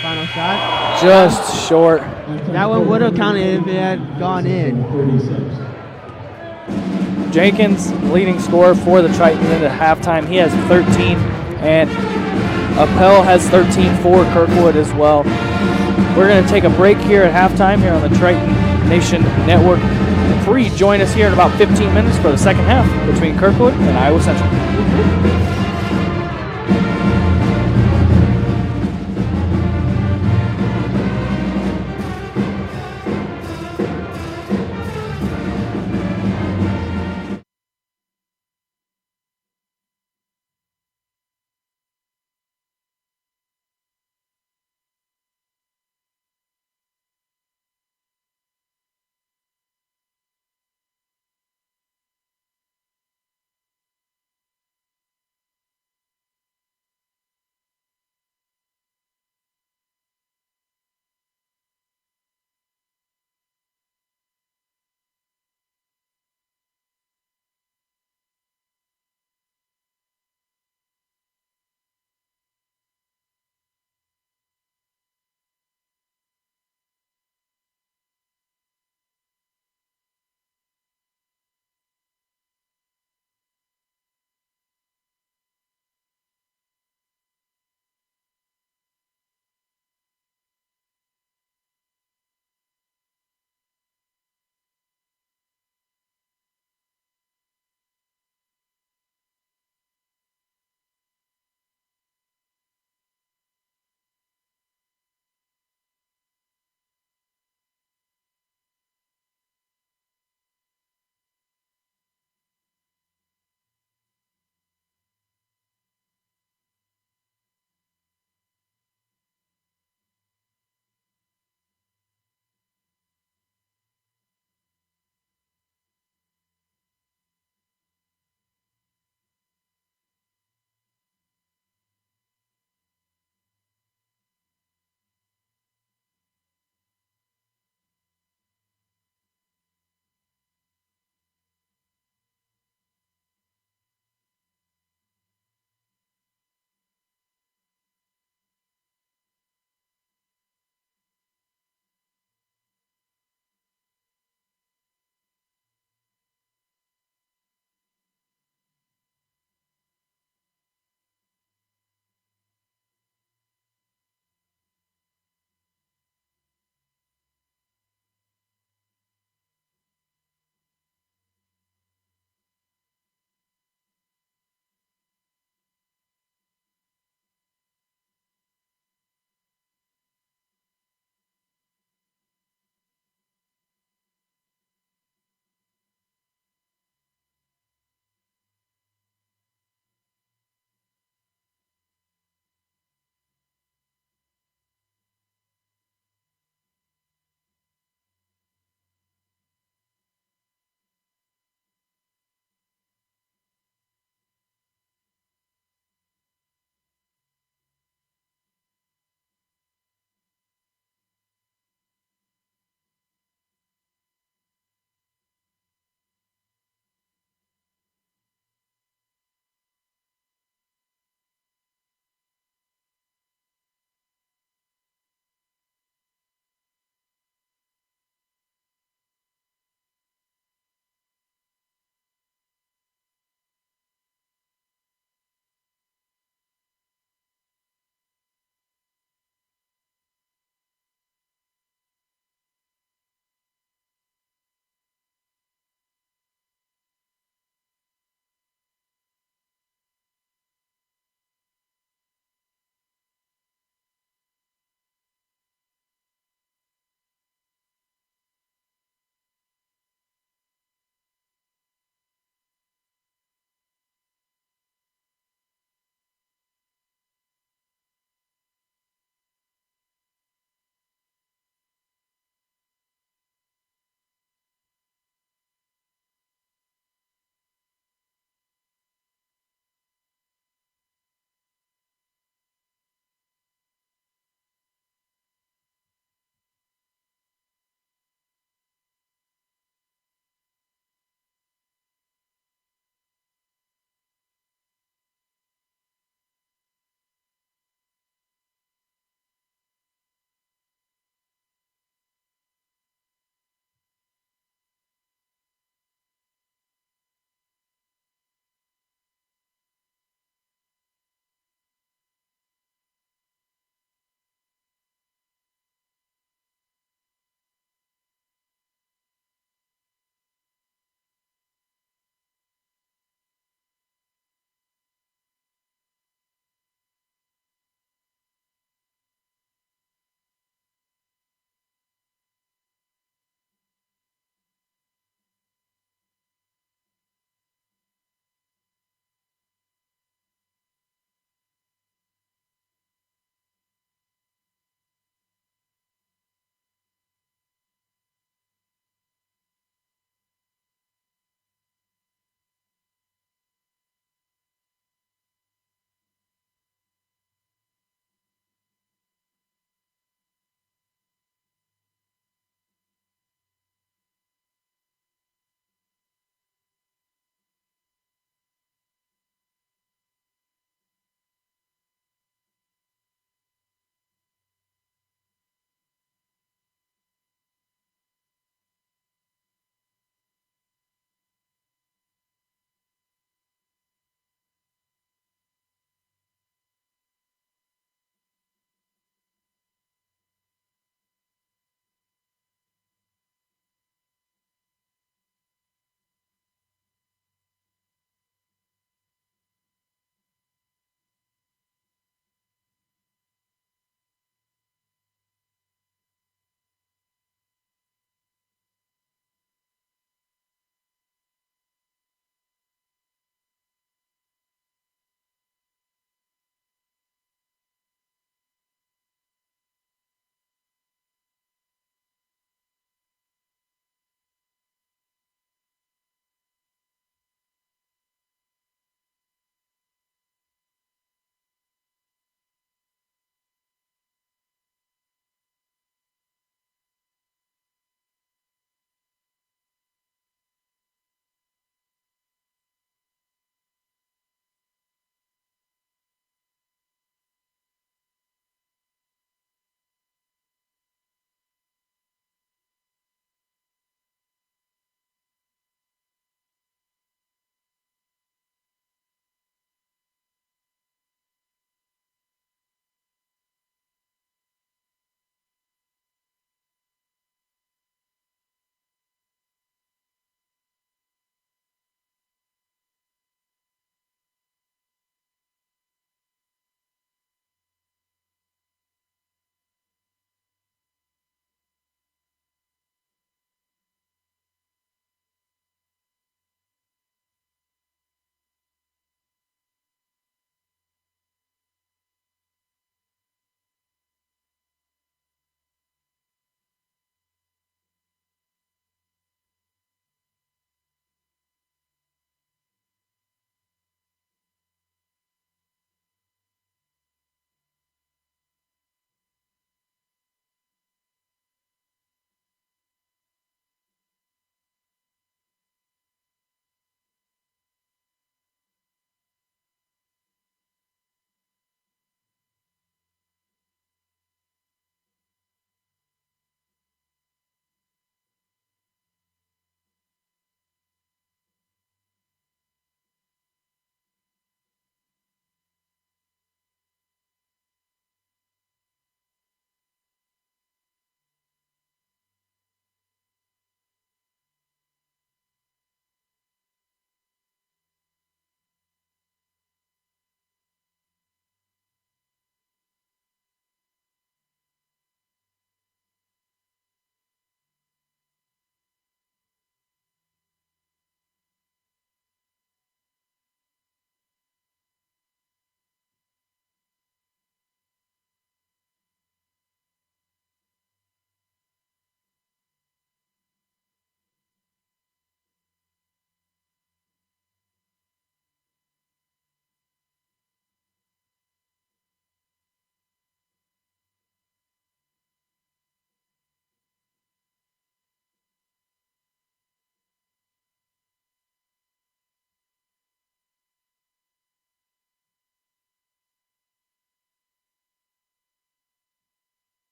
final shot. Just short. That one would have counted if it had gone in. Jenkins, leading scorer for the Tritons into halftime. He has 13, and Appel has 13 for Kirkwood as well. We're going to take a break here at halftime here on the Triton Nation Network. Free, join us here in about 15 minutes for the second half between Kirkwood and Iowa Central.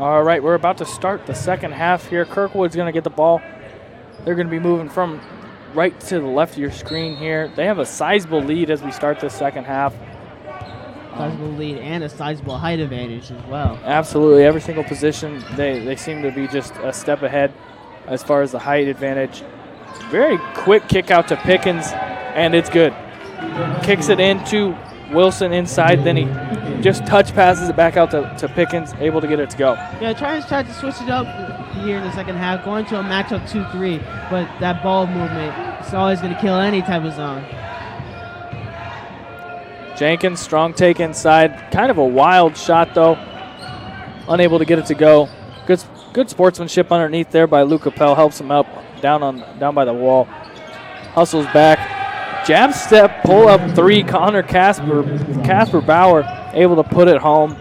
All right, we're about to start the second half here. Kirkwood's going to get the ball. They're going to be moving from right to the left of your screen here. They have a sizable lead as we start this second half. Sizable lead and a sizable height advantage as well. Absolutely. Every single position, they seem to be just a step ahead as far as the height advantage. Very quick kick out to Pickens, and it's good. Kicks it into Wilson inside, then he just touch passes it back out to Pickens, able to get it to go. Yeah, trying to switch it up here in the second half, going to a matchup 2-3, but that ball movement is always going to kill any type of zone. Jenkins, strong take inside. Kind of a wild shot, though. Unable to get it to go. Good sportsmanship underneath there by Luke Appel. Helps him up down by the wall. Hustles back. Jab step, pull up three. Connor Casper Bauer able to put it home.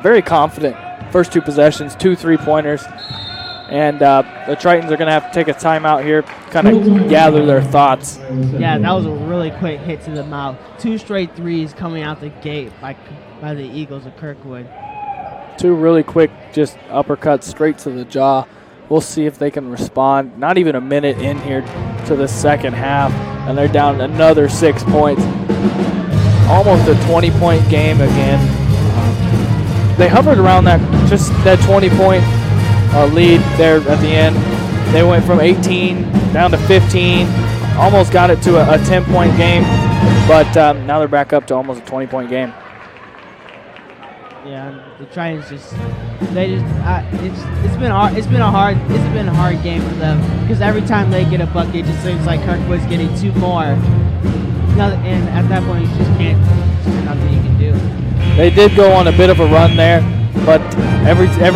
Very confident. First two possessions, 2 3-pointers. And the Tritons are going to have to take a timeout here, kind of gather their thoughts. Yeah, that was a really quick hit to the mouth. 2 straight threes coming out the gate by the Eagles of Kirkwood. 2 really quick, just uppercuts straight to the jaw. We'll see if they can respond. Not even a minute in here to the second half, and they're down another 6 points. Almost a 20-point game again. They hovered around that 20-point lead there at the end. They went from 18 down to 15, almost got it to a 10-point game, but now they're back up to almost a 20-point game. Yeah, the Tritons it's been a hard game for them because every time they get a bucket, it just seems like Kirkwood's getting 2 more. And at that point, you just can't. There's nothing you can do. They did go on a bit of a run there, but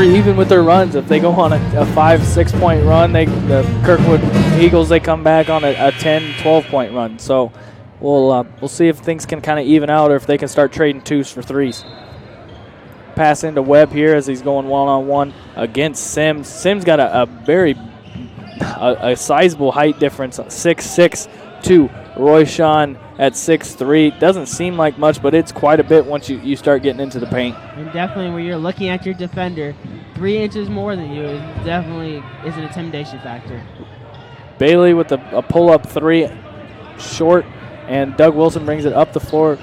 even with their runs, if they go on a 5-6 point run, the Kirkwood Eagles they come back on a 10-12 point run. So we'll see if things can kind of even out or if they can start trading 2s for 3s. Pass into Webb here as he's going one-on-one against Sims. Sims got a very sizable height difference, 6'6", to Royshawn at 6'3". Doesn't seem like much, but it's quite a bit once you start getting into the paint. And definitely when you're looking at your defender, 3 inches more than you is an intimidation factor. Bailey with a pull-up 3, short, and Doug Wilson brings it up the floor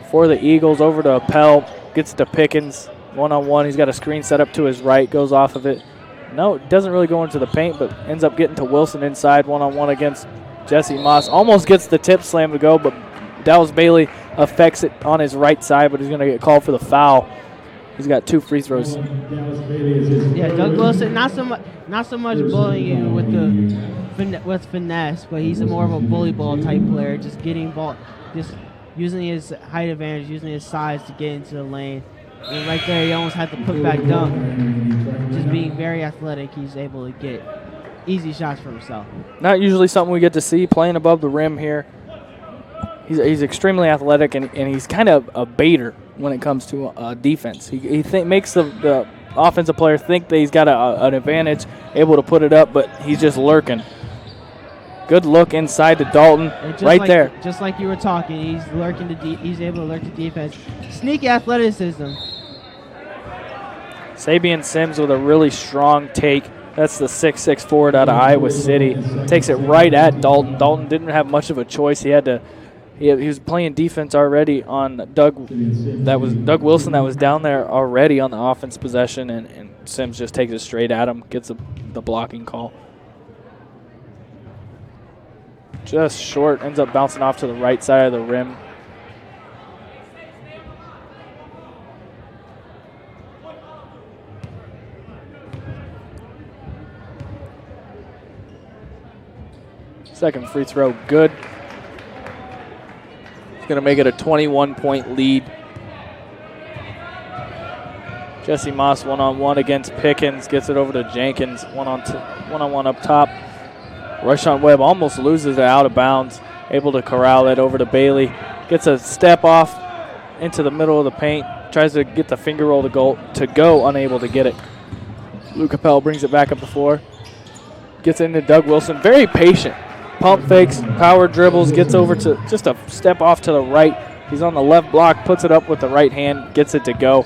for the Eagles over to Appel. Gets to Pickens, one-on-one. He's got a screen set up to his right, goes off of it. No, it doesn't really go into the paint, but ends up getting to Wilson inside, one-on-one against Jesse Moss. Almost gets the tip slam to go, but Dallas Bailey affects it on his right side, but he's going to get called for the foul. He's got 2 free throws. Yeah, Doug Wilson, not so much bullying you with finesse, but he's more of a bully ball type player, just getting ball, just using his height advantage, using his size to get into the lane. And right there, he almost had the putback dunk. Just being very athletic, he's able to get easy shots for himself. Not usually something we get to see, playing above the rim here. He's extremely athletic, and he's kind of a baiter when it comes to defense. He makes the offensive player think that he's got an advantage, able to put it up, but he's just lurking. Good look inside to Dalton, right there. Just like you were talking, he's he's able to lurk the defense. Sneaky athleticism. Sabian Sims with a really strong take. That's the 6'6" forward out of Iowa City. Takes it right at Dalton. Dalton didn't have much of a choice. He was playing defense already on Doug Wilson that was down there already on the offense possession, and Sims just takes it straight at him, gets the blocking call. Just short, ends up bouncing off to the right side of the rim. Second free throw, good. It's going to make it a 21-point lead. Jesse Moss one-on-one against Pickens, gets it over to Jenkins, one-on-one up top. Royshawn Webb almost loses it out of bounds, able to corral it over to Bailey. Gets a step off into the middle of the paint, tries to get the finger roll to go, unable to get it. Luke Appel brings it back up the floor. Gets into Doug Wilson, very patient. Pump fakes, power dribbles, gets over to just a step off to the right. He's on the left block, puts it up with the right hand, gets it to go.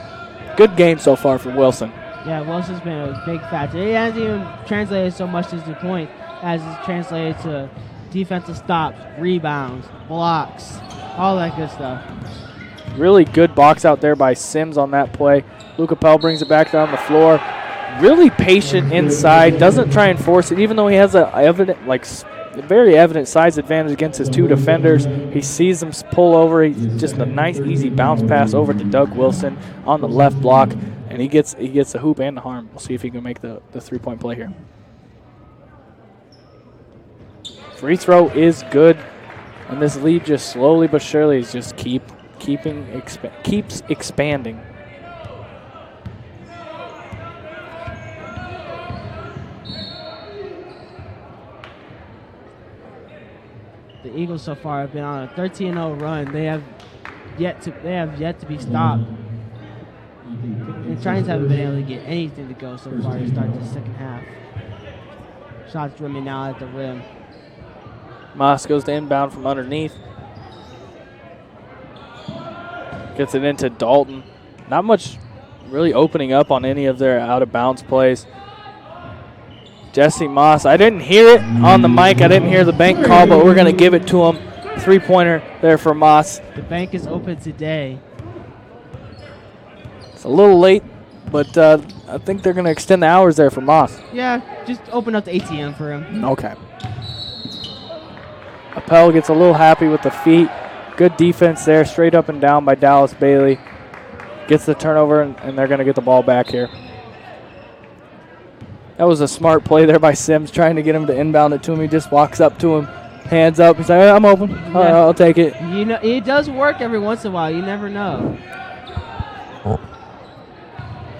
Good game so far from Wilson. Yeah, Wilson's been a big factor. It hasn't even translated so much as the point as it's translated to defensive stops, rebounds, blocks, all that good stuff. Really good box out there by Sims on that play. Luke Appel brings it back down the floor. Really patient inside, doesn't try and force it, even though he has a very evident size advantage against his two defenders. He sees them pull over. He's just a nice, easy bounce pass over to Doug Wilson on the left block, and he gets the hoop and the harm. We'll see if he can make the three-point play here. Free throw is good, and this lead just slowly but surely is just keeps expanding. The Eagles so far have been on a 13-0 run. They have yet to be stopped. The Tritons haven't been able to get anything to go so far to start the second half. Shots rimming now at the rim. Moss goes to inbound from underneath. Gets it into Dalton. Not much really opening up on any of their out-of-bounds plays. Jesse Moss, I didn't hear it on the mic. I didn't hear the bank call, but we're going to give it to him. Three-pointer there for Moss. The bank is open today. It's a little late, but I think they're going to extend the hours there for Moss. Yeah, just open up the ATM for him. Okay. Appel gets a little happy with the feet. Good defense there, straight up and down by Dallas Bailey. Gets the turnover, and they're going to get the ball back here. That was a smart play there by Sims, trying to get him to inbound it to him. He just walks up to him, hands up. He's like, I'm open. Yeah. I'll take it. You know, it does work every once in a while. You never know.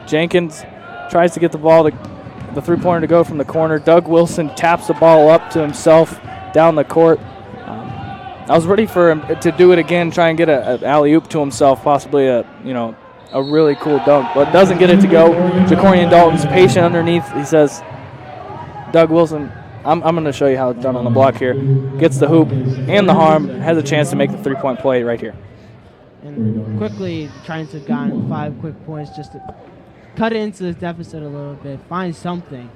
Jenkins tries to get the ball, the three-pointer to go from the corner. Doug Wilson taps the ball up to himself down the court. I was ready for him to do it again, try and get an alley-oop to himself, possibly a really cool dunk, but doesn't get it to go. Jacorian Dalton's patient underneath. He says, Doug Wilson, I'm going to show you how it's done on the block here. Gets the hoop and the harm, has a chance to make the three-point play right here. And quickly trying to gain 5 quick points just to cut into the deficit a little bit, find something.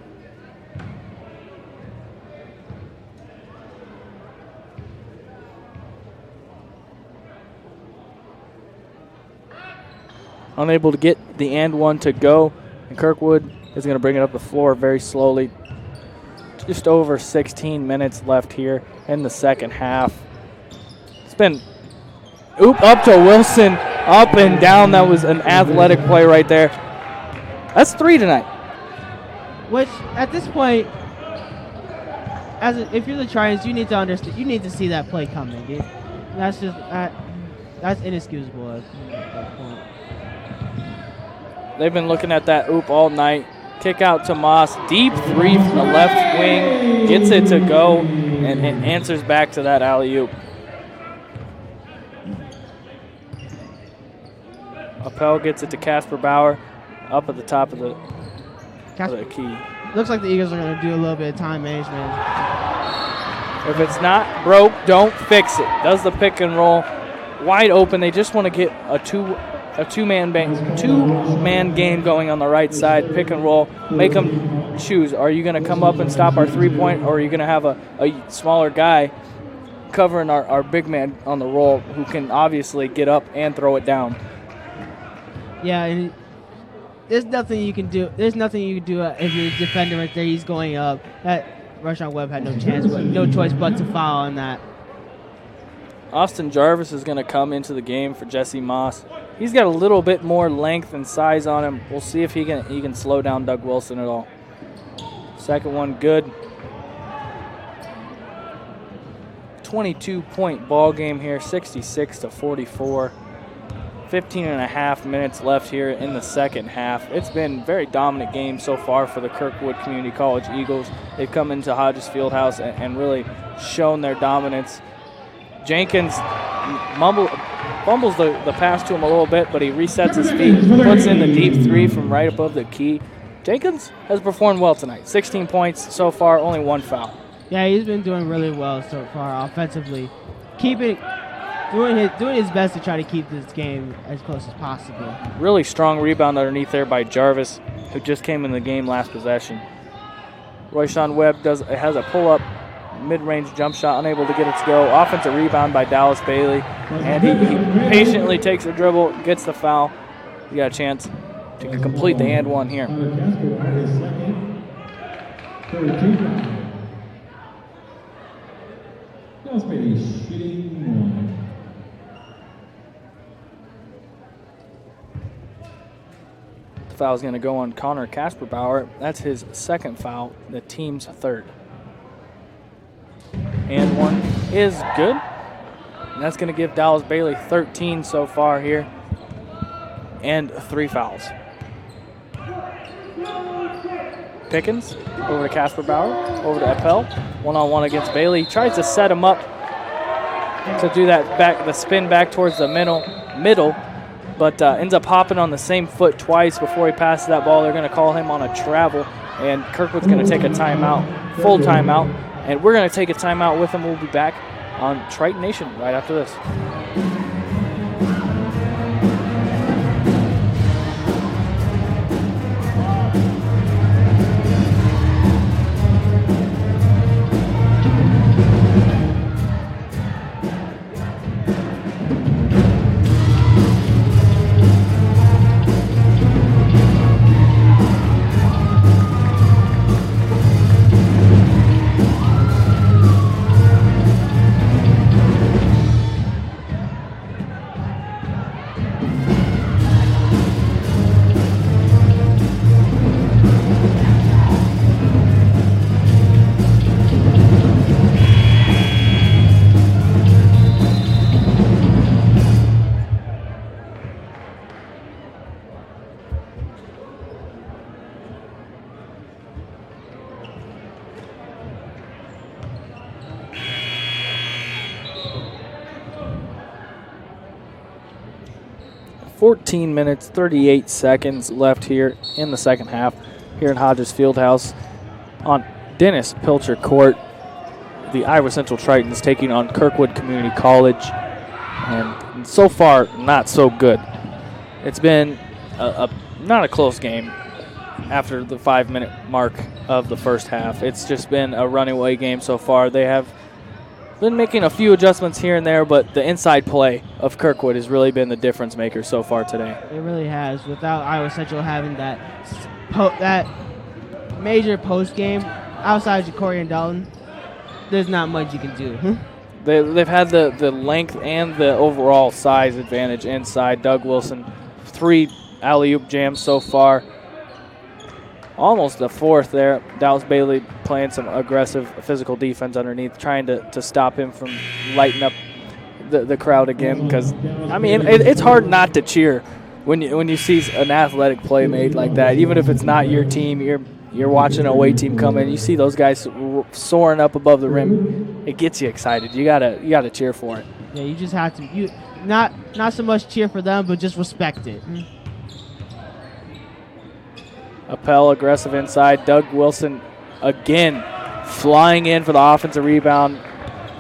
Unable to get the and one to go, and Kirkwood is going to bring it up the floor very slowly. Just over 16 minutes left here in the second half. It's been up to Wilson, up and down. That was an athletic play right there. That's 3 tonight. Which, at this point, if you're the Tritons, you need to understand. You need to see that play coming, dude. That's just that's inexcusable at that point. They've been looking at that oop all night. Kick out to Moss. Deep three from the left wing. Gets it to go and answers back to that alley-oop. Appel gets it to Casper Bauer up at the top of the key. Looks like the Eagles are going to do a little bit of time management. If it's not broke, don't fix it. Does the pick and roll. Wide open. They just want to get a two-man game going on the right side. Pick and roll. Make them choose. Are you going to come up and stop our three-point, or are you going to have a smaller guy covering our big man on the roll who can obviously get up and throw it down? Yeah, and there's nothing you can do. There's nothing you can do if you're a defender right there. He's going up. That Rashawn Webb had no chance, no choice but to foul on that. Austin Jarvis is going to come into the game for Jesse Moss. He's got a little bit more length and size on him. We'll see if he can slow down Doug Wilson at all. Second one good. 22-point ball game here, 66-44. 15 and a half minutes left here in the second half. It's been a very dominant game so far for the Kirkwood Community College Eagles. They've come into Hodges Field House and really shown their dominance. Jenkins fumbles the pass to him a little bit, but he resets his feet, puts in the deep three from right above the key. Jenkins has performed well tonight. 16 points so far, only 1 foul. Yeah, he's been doing really well so far offensively. Doing his best to try to keep this game as close as possible. Really strong rebound underneath there by Jarvis, who just came in the game last possession. Royshawn Webb has a pull-up mid-range jump shot, unable to get it to go. Offensive rebound by Dallas Bailey, and he patiently takes a dribble, gets the foul. He got a chance to complete the and one here. Dallas Bailey shooting one. The foul is going to go on Connor Kasperbauer. That's his second foul, the team's third. And one is good. And that's going to give Dallas Bailey 13 so far here. And 3 fouls. Pickens over to Kasperbauer, over to Appel. One-on-one against Bailey. Tries to set him up to do that the spin back towards the middle, but ends up hopping on the same foot twice before he passes that ball. They're going to call him on a travel, and Kirkwood's going to take a timeout, full timeout, and we're going to take a timeout with him. We'll be back on Triton Nation right after this. 14 minutes, 38 seconds left here in the second half here in Hodges Field House on Dennis Pilcher Court. The Iowa Central Tritons taking on Kirkwood Community College. And so far, not so good. It's been not a close game after the 5-minute mark of the first half. It's just been a runaway game so far. They have been making a few adjustments here and there, but the inside play of Kirkwood has really been the difference maker so far today. It really has. Without Iowa Central having that major post game outside Ja'Cory and Dalton, there's not much you can do. They've had the length and the overall size advantage inside. Doug Wilson, 3 alley-oop jams so far. Almost the 4th there. Dallas Bailey playing some aggressive physical defense underneath, trying to stop him from lighting up the crowd again. Because, I mean, it's hard not to cheer when you see an athletic play made like that. Even if it's not your team, you're watching an away team come in. You see those guys soaring up above the rim. It gets you excited. You gotta cheer for it. Yeah, you just have to. Not so much cheer for them, but just respect it. Appel aggressive inside. Doug Wilson again flying in for the offensive rebound.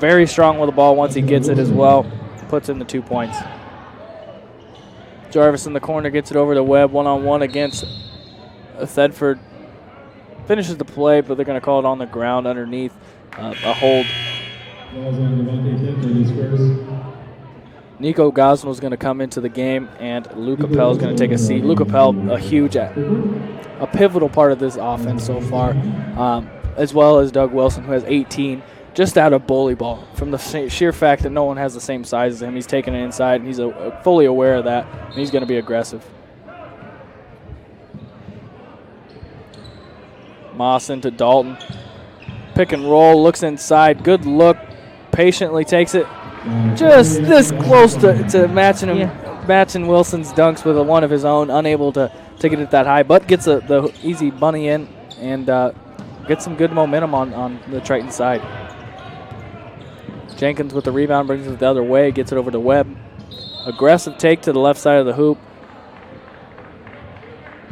Very strong with the ball once he gets it as well. Puts in the 2 points. Jarvis in the corner gets it over to Webb. One-on-one against Thedford. Finishes the play, but they're going to call it on the ground underneath. A hold. Nico Gosnell is going to come into the game, and Luke Appel is going to take a seat. Luke Appel, a pivotal part of this offense so far, as well as Doug Wilson, who has 18, just out of bully ball. From the sheer fact that no one has the same size as him, he's taking it inside, and he's fully aware of that, and he's going to be aggressive. Moss into Dalton. Pick and roll, looks inside, good look, patiently takes it. Just this close to matching Wilson's dunks with one of his own, unable to get it that high, but gets the easy bunny in and gets some good momentum on the Triton side. Jenkins with the rebound, brings it the other way, gets it over to Webb. Aggressive take to the left side of the hoop.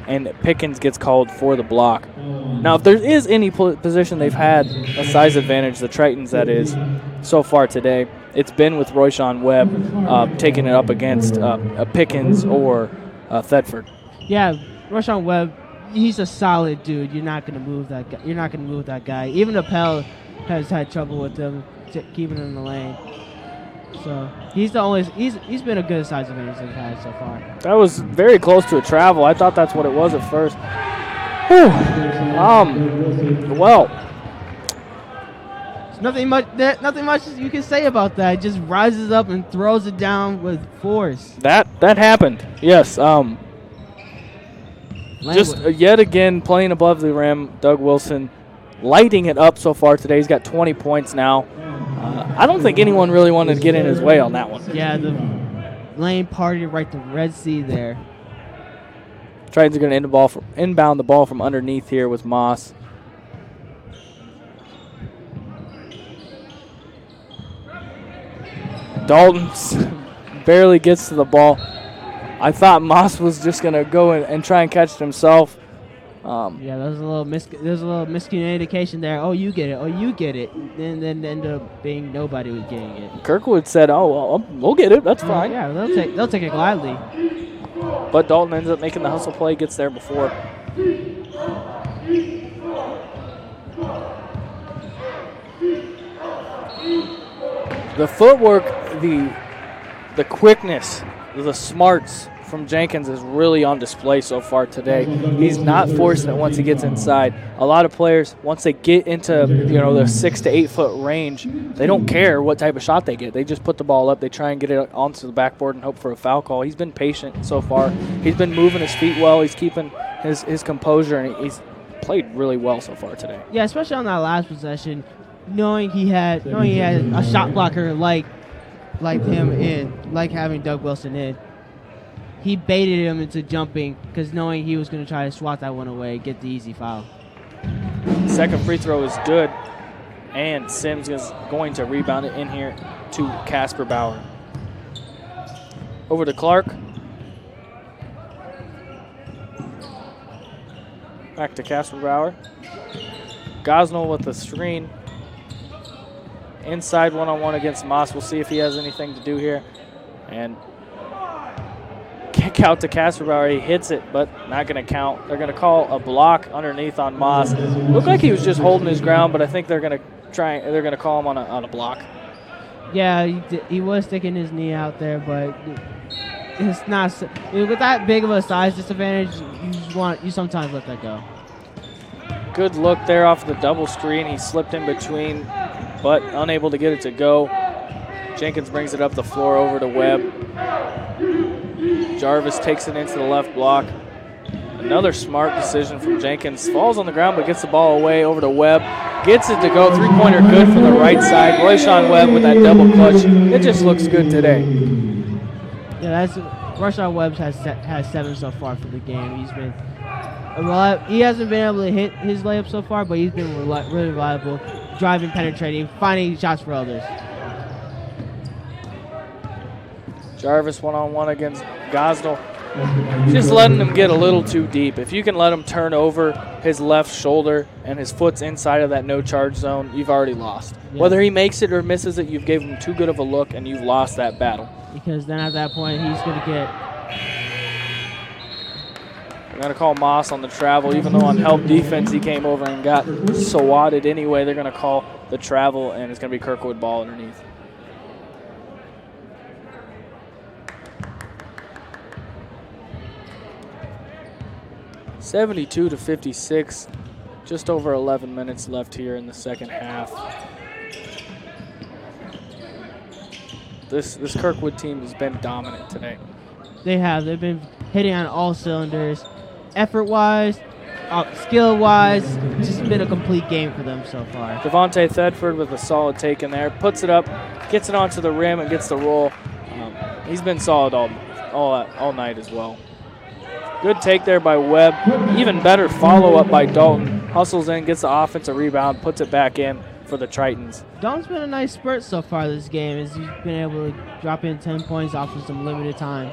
And Pickens gets called for the block. Now, if there is any position they've had a size advantage, the Tritons that is, so far today, it's been with Royshawn Webb taking it up against Pickens or Thedford. Yeah, Royshawn Webb he's a solid dude. You're not gonna move that guy. You're not gonna move that guy. Even Appel has had trouble with him keeping him in the lane. So he's been a good size advantage they've had so far. That was very close to a travel. I thought that's what it was at first. Whew. Well, Nothing much you can say about that. It just rises up and throws it down with force. that happened. Yes. Just yet again playing above the rim. Doug Wilson lighting it up so far today. He's got 20 points now. I don't think anyone really wanted to get in his way on that one. Yeah, the lane party right to Red Sea there. Tritons are going to inbound the ball from underneath here with Moss. Dalton barely gets to the ball. I thought Moss was just going to go and try and catch it himself. Yeah, there's a little miscommunication there. Oh, you get it. Oh, you get it. And then ended up being nobody was getting it. Kirkwood said, "Oh, well, we'll get it. That's fine." Yeah, they'll take it gladly. But Dalton ends up making the hustle play, gets there before. The footwork, the quickness, the smarts from Jenkins is really on display so far today. He's not forcing it once he gets inside. A lot of players, once they get into the 6 to 8 foot range, they don't care what type of shot they get. They just put the ball up. They try and get it onto the backboard and hope for a foul call. He's been patient so far. He's been moving his feet well. He's keeping his composure, and he's played really well so far today. Yeah, especially on that last possession, knowing he had a shot blocker like having Doug Wilson in. He baited him into jumping because knowing he was going to try to swat that one away, get the easy foul. Second free throw is good, and Sims is going to rebound it in here to Casper Bauer. Over to Clark. Back to Casper Bauer. Gosnell with the screen. Inside one-on-one against Moss. We'll see if he has anything to do here. And kick out to Casper Bauer. He hits it, but not going to count. They're going to call a block underneath on Moss. Looked like he was just holding his ground, but I think they're going to call him on a block. Yeah, he was sticking his knee out there, but it's not with that big of a size disadvantage. You sometimes let that go. Good look there off the double screen. He slipped in between, but unable to get it to go. Jenkins brings it up the floor over to Webb. Jarvis takes it into the left block. Another smart decision from Jenkins. Falls on the ground, but gets the ball away over to Webb. Gets it to go. Three-pointer good from the right side. Royshawn Webb with that double clutch. It just looks good today. Yeah, Royshawn Webb has 7 so far for the game. He hasn't been able to hit his layup so far, but he's been really reliable, driving, penetrating, finding shots for others. Jarvis one-on-one against Gosnell. Just letting him get a little too deep. If you can let him turn over his left shoulder and his foot's inside of that no-charge zone, you've already lost. Yeah. Whether he makes it or misses it, you've gave him too good of a look, and you've lost that battle. Because then at that point, he's going to get... They're going to call Moss on the travel. Even though on help defense he came over and got swatted anyway, they're going to call the travel, and it's going to be Kirkwood ball underneath. (72-56), just over 11 minutes left here in the second half. This Kirkwood team has been dominant today. They have. They've been hitting on all cylinders. Effort-wise, skill-wise, just been a complete game for them so far. Devontae Thedford with a solid take in there. Puts it up, gets it onto the rim, and gets the roll. He's been solid all night as well. Good take there by Webb. Even better follow-up by Dalton. Hustles in, gets the offensive rebound, puts it back in for the Tritons. Dalton's been a nice spurt so far this game as he's been able to drop in 10 points off of some limited time.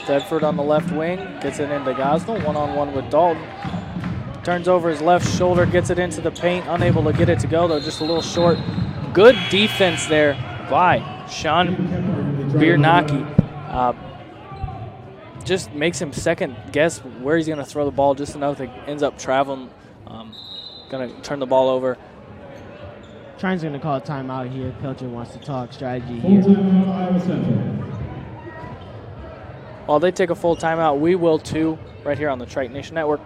Thedford on the left wing, gets it into Gosnell, one-on-one with Dalton. Turns over his left shoulder, gets it into the paint, unable to get it to go, though just a little short. Good defense there by Sean Biernacki just makes him second guess where he's going to throw the ball just enough that ends up traveling. Going to turn the ball over. Triton's going to call a timeout here. Pilcher wants to talk strategy Full here. timeout, Iowa Central. While they take a full timeout, we will too, right here on the Triton Nation Network.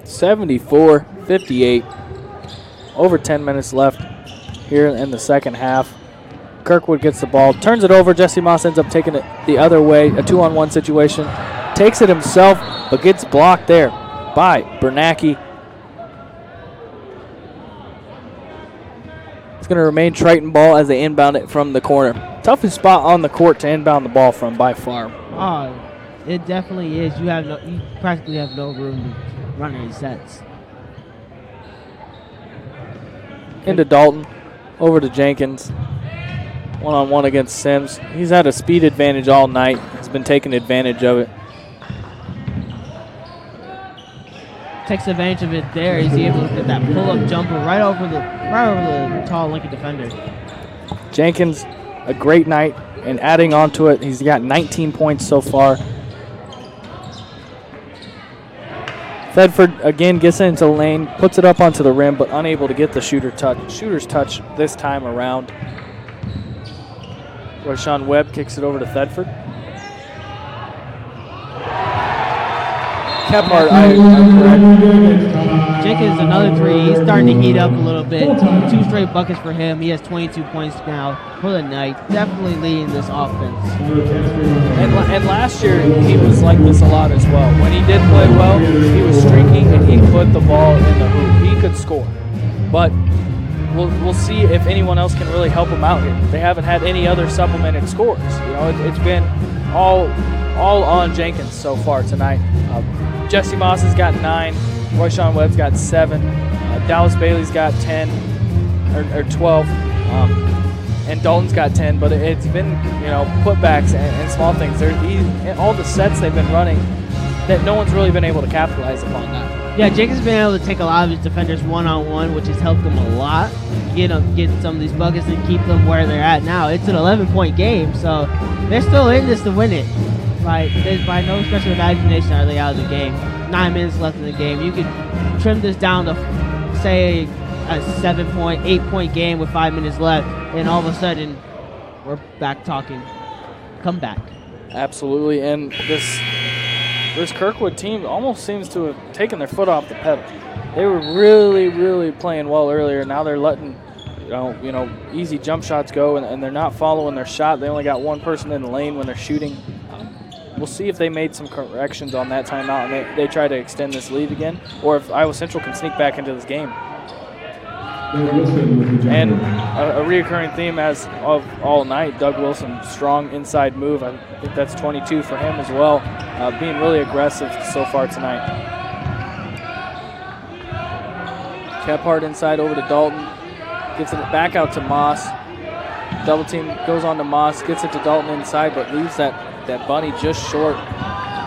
(74-58). Over 10 minutes left here in the second half. Kirkwood gets the ball, turns it over. Jesse Moss ends up taking it the other way, a 2-on-1 situation. Takes it himself, but gets blocked there by Biernacki. It's going to remain Triton ball as they inbound it from the corner. Toughest spot on the court to inbound the ball from by far. Oh, it definitely is. You practically have no room to run any sets. Into Dalton, over to Jenkins. One-on-one against Sims. He's had a speed advantage all night. He's been taking advantage of it. Takes advantage of it there. He's able to get that pull-up jumper right over the tall Lincoln defender. Jenkins, a great night, and adding on to it, he's got 19 points so far. Thedford again gets into the lane, puts it up onto the rim, but unable to get the shooter's touch this time around. Royshawn Webb kicks it over to Thedford. Kephart, I'm correct. Jenkins, another three. He's starting to heat up a little bit. 2 straight buckets for him. He has 22 points now for the night. Definitely leading this offense. And last year, he was like this a lot as well. When he did play well, he was streaky and he put the ball in the hoop. He could score. But we'll see if anyone else can really help him out here. They haven't had any other supplemented scores. You know, it's been all on Jenkins so far tonight. Jesse Moss has got 9. Royshawn Webb's got 7. Dallas Bailey's got 10 or 12. And Dalton's got 10. But it's been, putbacks and small things. All the sets they've been running that no one's really been able to capitalize upon that. Yeah, Jenkins has been able to take a lot of his defenders one-on-one, which has helped them a lot. Get some of these buckets and keep them where they're at now. It's an 11-point game, so they're still in this to win it. By no stretch of imagination are they out of the game. 9 minutes left in the game. You could trim this down to, say, a 7-point, 8-point game with 5 minutes left, and all of a sudden, we're back talking comeback. Absolutely, and this Kirkwood team almost seems to have taken their foot off the pedal. They were really, really playing well earlier. Now they're letting, easy jump shots go, and they're not following their shot. They only got one person in the lane when they're shooting. We'll see if they made some corrections on that timeout and they try to extend this lead again, or if Iowa Central can sneak back into this game. And a reoccurring theme as of all night, Doug Wilson, strong inside move. I think that's 22 for him as well, being really aggressive so far tonight. Kephart inside over to Dalton, gets it back out to Moss. Double team goes on to Moss, gets it to Dalton inside, but leaves that bunny just short,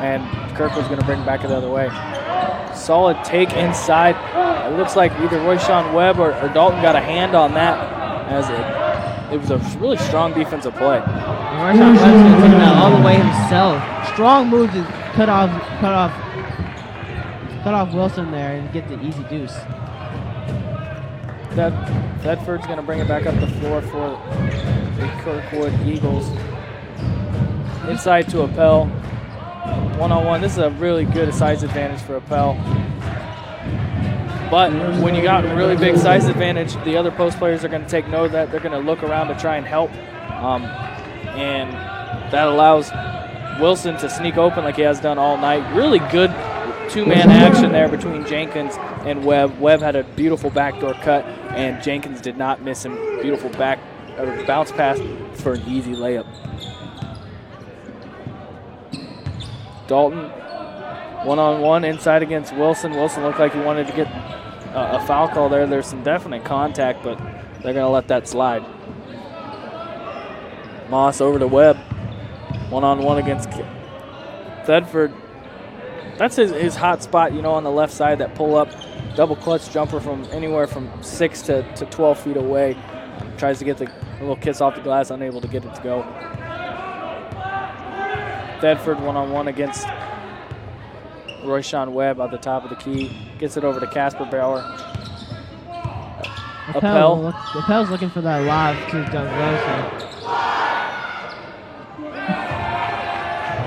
and Kirkwood's going to bring it back the other way. Solid take inside. It looks like either Royshawn Webb or Dalton got a hand on that as it was a really strong defensive play. And Marshawn Webb's going to take that all the way himself. Strong move to cut off Wilson there and get the easy deuce. Thetford's going to bring it back up the floor for the Kirkwood Eagles. Inside to Appel. One-on-one. This is a really good size advantage for Appel. But when you got a really big size advantage, the other post players are going to take note of that. They're going to look around to try and help. And that allows Wilson to sneak open like he has done all night. Really good two-man action there between Jenkins and Webb. Webb had a beautiful backdoor cut, and Jenkins did not miss him. Beautiful bounce pass for an easy layup. Dalton, one-on-one inside against Wilson. Wilson looked like he wanted to get a foul call there. There's some definite contact, but they're going to let that slide. Moss over to Webb. One-on-one against Thetford. That's his hot spot, on the left side, that pull-up double clutch jumper from anywhere from 6 to 12 feet away. Tries to get the little kiss off the glass, unable to get it to go. Thetford one-on-one against Royshawn Webb at the top of the key. Gets it over to Casper Bauer. Appel's looking for that lob to Doug Wilson.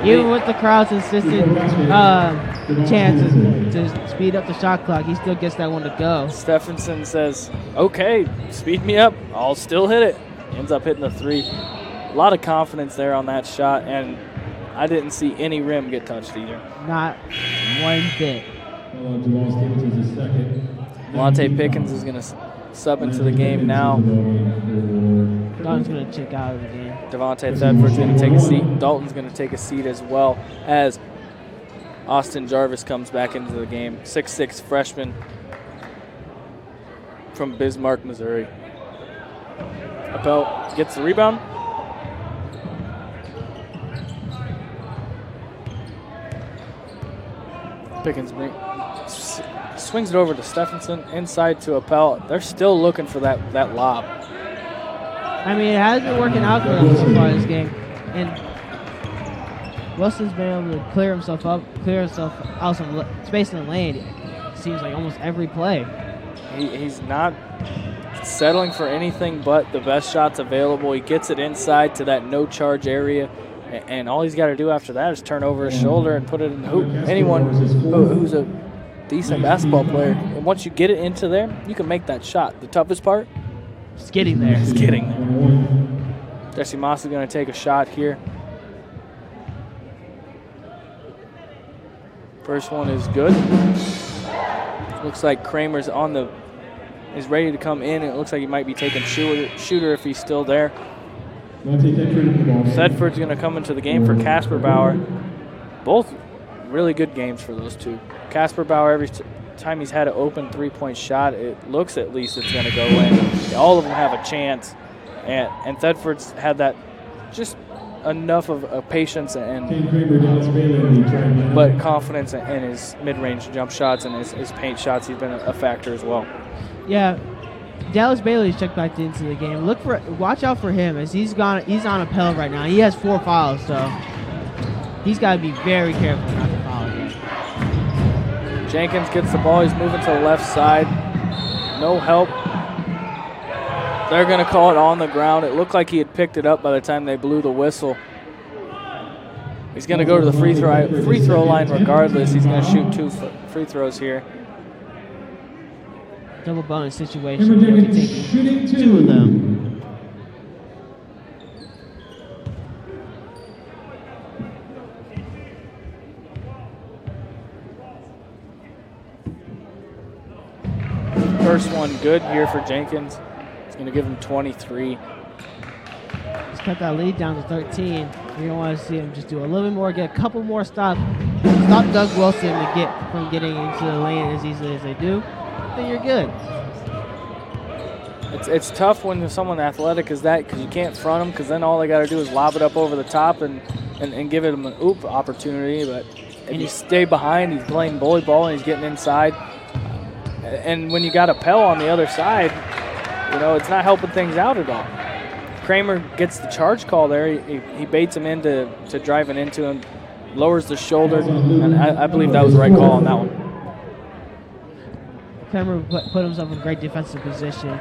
Even with the crowd's insistent chances to speed up the shot clock, he still gets that one to go. Stephenson says, okay, speed me up. I'll still hit it. Ends up hitting the three. A lot of confidence there on that shot, and I didn't see any rim get touched either. Not one bit. Monte Pickens is going to sub into the game now. Dalton's going to check out of the game. Devontae Thetford's going to take a seat. Dalton's going to take a seat as well as Austin Jarvis comes back into the game. 6'6" freshman from Bismarck, Missouri. Appel gets the rebound. Pickens swings it over to Stephenson, inside to Appel. They're still looking for that lob. I mean, it has been working out for them so far this game. And Wilson's been able to clear himself out some space in the lane. It seems like almost every play. He's not settling for anything but the best shots available. He gets it inside to that no-charge area. And all he's got to do after that is turn over his shoulder and put it in the hoop. Anyone who's a decent basketball player, and once you get it into there, you can make that shot. The toughest part? Just getting there. Just getting there. Jesse Moss is going to take a shot here. First one is good. Looks like Kramer's is ready to come in. It looks like he might be taking shooter if he's still there. Thetford's going to come into the game for Casper Bauer. Both really good games for those two. Casper Bauer, every time he's had an open three-point shot, it looks at least it's going to go in. All of them have a chance. And Thetford's had that just enough of patience but confidence in his mid-range jump shots and his paint shots. He's been a factor as well. Yeah. Dallas Bailey's checked back into the game. Watch out for him as he's on Appel right now. He has 4 fouls, so he's got to be very careful not to foul again. Jenkins gets the ball. He's moving to the left side. No help. They're going to call it on the ground. It looked like he had picked it up by the time they blew the whistle. He's going to go to the free throw line regardless. He's going to shoot 2 free throws here. Double bonus situation. They're taking 2 of them. First one good here for Jenkins. It's going to give him 23. Just cut that lead down to 13. You're going to want to see him just do a little bit more, get a couple more stops. Stop Doug Wilson from getting into the lane as easily as they do. Then you're good. It's tough when there's someone athletic as that because you can't front them because then all they got to do is lob it up over the top and give him an oop opportunity. But if you stay behind, he's playing bully ball and he's getting inside. And when you got Appel on the other side, it's not helping things out at all. Kramer gets the charge call there. He baits him into driving into him, lowers the shoulder, and I believe that was the right call on that one. Kramer put himself in great defensive position.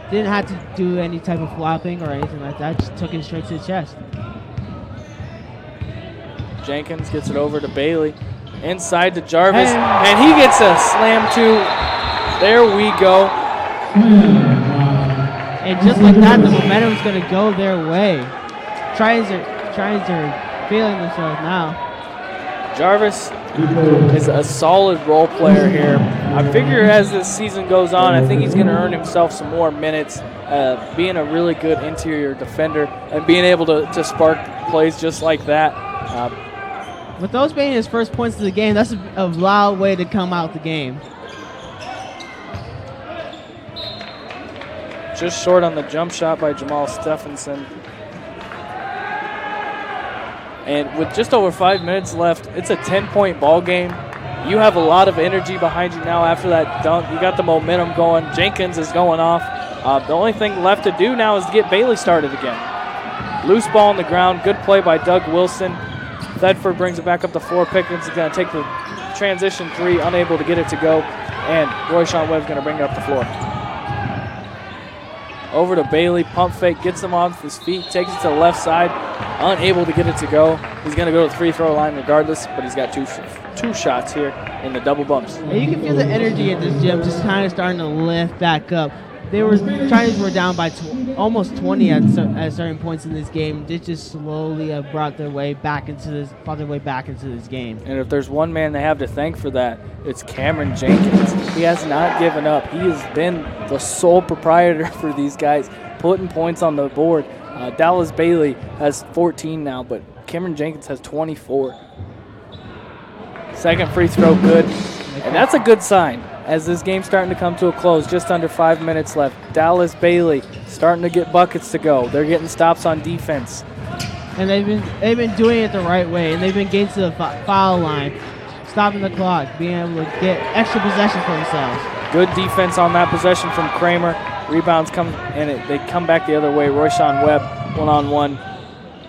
Didn't have to do any type of flopping or anything like that. Just took it straight to the chest. Jenkins gets it over to Bailey. Inside to Jarvis, and he gets a slam two. There we go. And just like that, the momentum is going to go their way. Tritons are feeling themselves now. Jarvis is a solid role player here. I figure as this season goes on, I think he's going to earn himself some more minutes, being a really good interior defender and being able to spark plays just like that. With those being his first points of the game, that's a wild way to come out the game. Just short on the jump shot by Jamal Stephenson. And with just over 5 minutes left, it's a 10-point ball game. You have a lot of energy behind you now after that dunk. You got the momentum going. Jenkins is going off. The only thing left to do now is to get Bailey started again. Loose ball on the ground. Good play by Doug Wilson. Thedford brings it back up the floor. Pickens is going to take the transition three, unable to get it to go. And Royshawn Webb's going to bring it up the floor. Over to Bailey, pump fake, gets him off his feet, takes it to the left side, unable to get it to go. He's going to go to the free throw line regardless, but he's got two shots here in the double bumps. And you can feel the energy at this gym just kind of starting to lift back up. Tritons were down by almost 20 at certain points in this game. They just slowly brought their way back into this game. And if there's one man they have to thank for that, it's Cameron Jenkins. He has not given up. He has been the sole proprietor for these guys, putting points on the board. Dallas Bailey has 14 now, but Cameron Jenkins has 24. Second free throw good, and that's a good sign. As this game's starting to come to a close, just under 5 minutes left. Dallas Bailey starting to get buckets to go. They're getting stops on defense. And they've been doing it the right way, and they've been getting to the foul line, stopping the clock, being able to get extra possessions for themselves. Good defense on that possession from Kramer. Rebounds come, and they come back the other way. Royshawn Webb one-on-one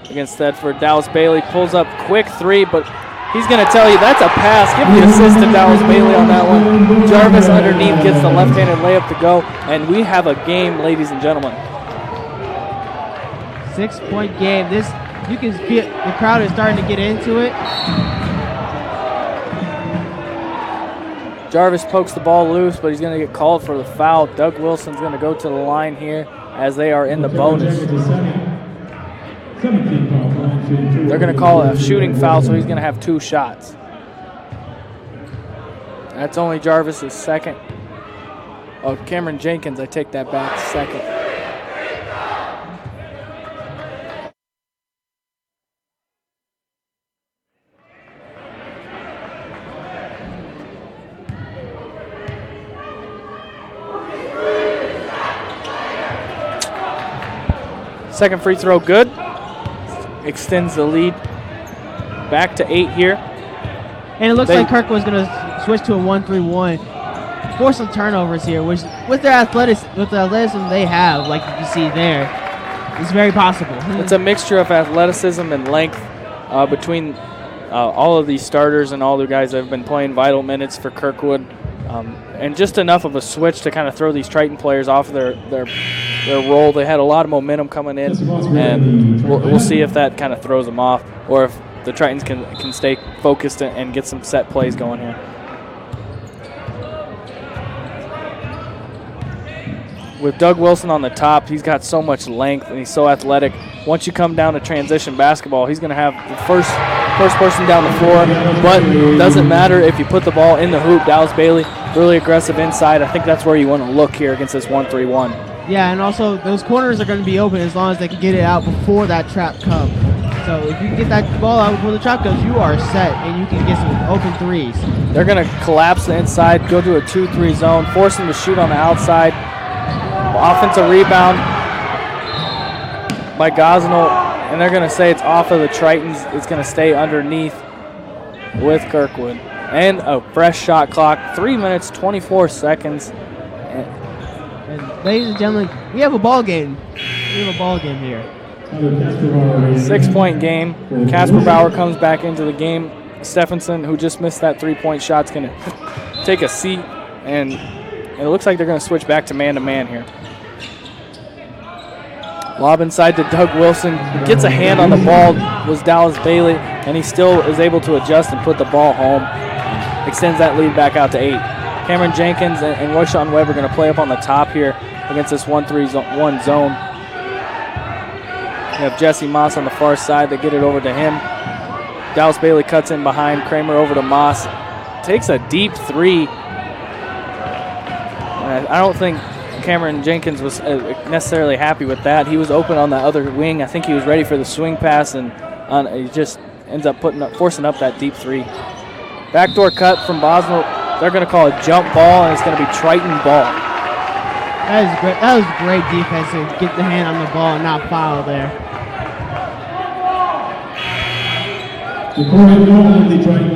against Thedford. Dallas Bailey pulls up quick three, but he's going to tell you that's a pass. Give the assist to Dallas Bailey on that one. Jarvis underneath gets the left-handed layup to go, and we have a game, ladies and gentlemen. 6-point game. You can feel the crowd is starting to get into it. Jarvis pokes the ball loose, but he's going to get called for the foul. Doug Wilson's going to go to the line here as they are in the bonus. They're going to call a shooting foul, so he's going to have 2 shots. That's only Jarvis's second. Oh, Cameron Jenkins, I take that back, second. Second free throw good. Extends the lead back to 8 here. And it looks like Kirkwood's going to switch to a 1-3-1. Force some turnovers here, which with the athleticism they have, like you see there, is very possible. It's a mixture of athleticism and length between all of these starters and all the guys that have been playing vital minutes for Kirkwood. And just enough of a switch to kind of throw these Triton players off their role. They had a lot of momentum coming in, and we'll see if that kind of throws them off or if the Tritons can stay focused and get some set plays going here. With Doug Wilson on the top, he's got so much length and he's so athletic. Once you come down to transition basketball, he's going to have the first person down the floor, but it doesn't matter if you put the ball in the hoop. Dallas Bailey, really aggressive inside. I think that's where you want to look here against this 1-3-1. Yeah, and also those corners are going to be open as long as they can get it out before that trap comes. So if you can get that ball out before the trap comes, you are set, and you can get some open threes. They're going to collapse the inside, go to a 2-3 zone, force them to shoot on the outside. Offensive rebound by Gosnell, and they're going to say it's off of the Tritons. It's going to stay underneath with Kirkwood. And a fresh shot clock, 3 minutes, 24 seconds. And ladies and gentlemen, we have a ball game. We have a ball game here. 6-point game. Casper Bauer comes back into the game. Stephenson, who just missed that 3-point shot, is going to take a seat, and it looks like they're going to switch back to man-to-man here. Lob inside to Doug Wilson. Gets a hand on the ball, was Dallas Bailey, and he still is able to adjust and put the ball home. Extends that lead back out to 8. Cameron Jenkins and Royshawn Webb are going to play up on the top here against this 1-3-1 zone. You have Jesse Moss on the far side. They get it over to him. Dallas Bailey cuts in behind. Kramer over to Moss. Takes a deep three. I don't think Cameron Jenkins was necessarily happy with that. He was open on the other wing. I think he was ready for the swing pass, and he just ends up forcing up that deep three. Backdoor cut from Boswell. They're going to call a jump ball, and it's going to be Triton ball. That was great. That was great defense to get the hand on the ball and not foul there.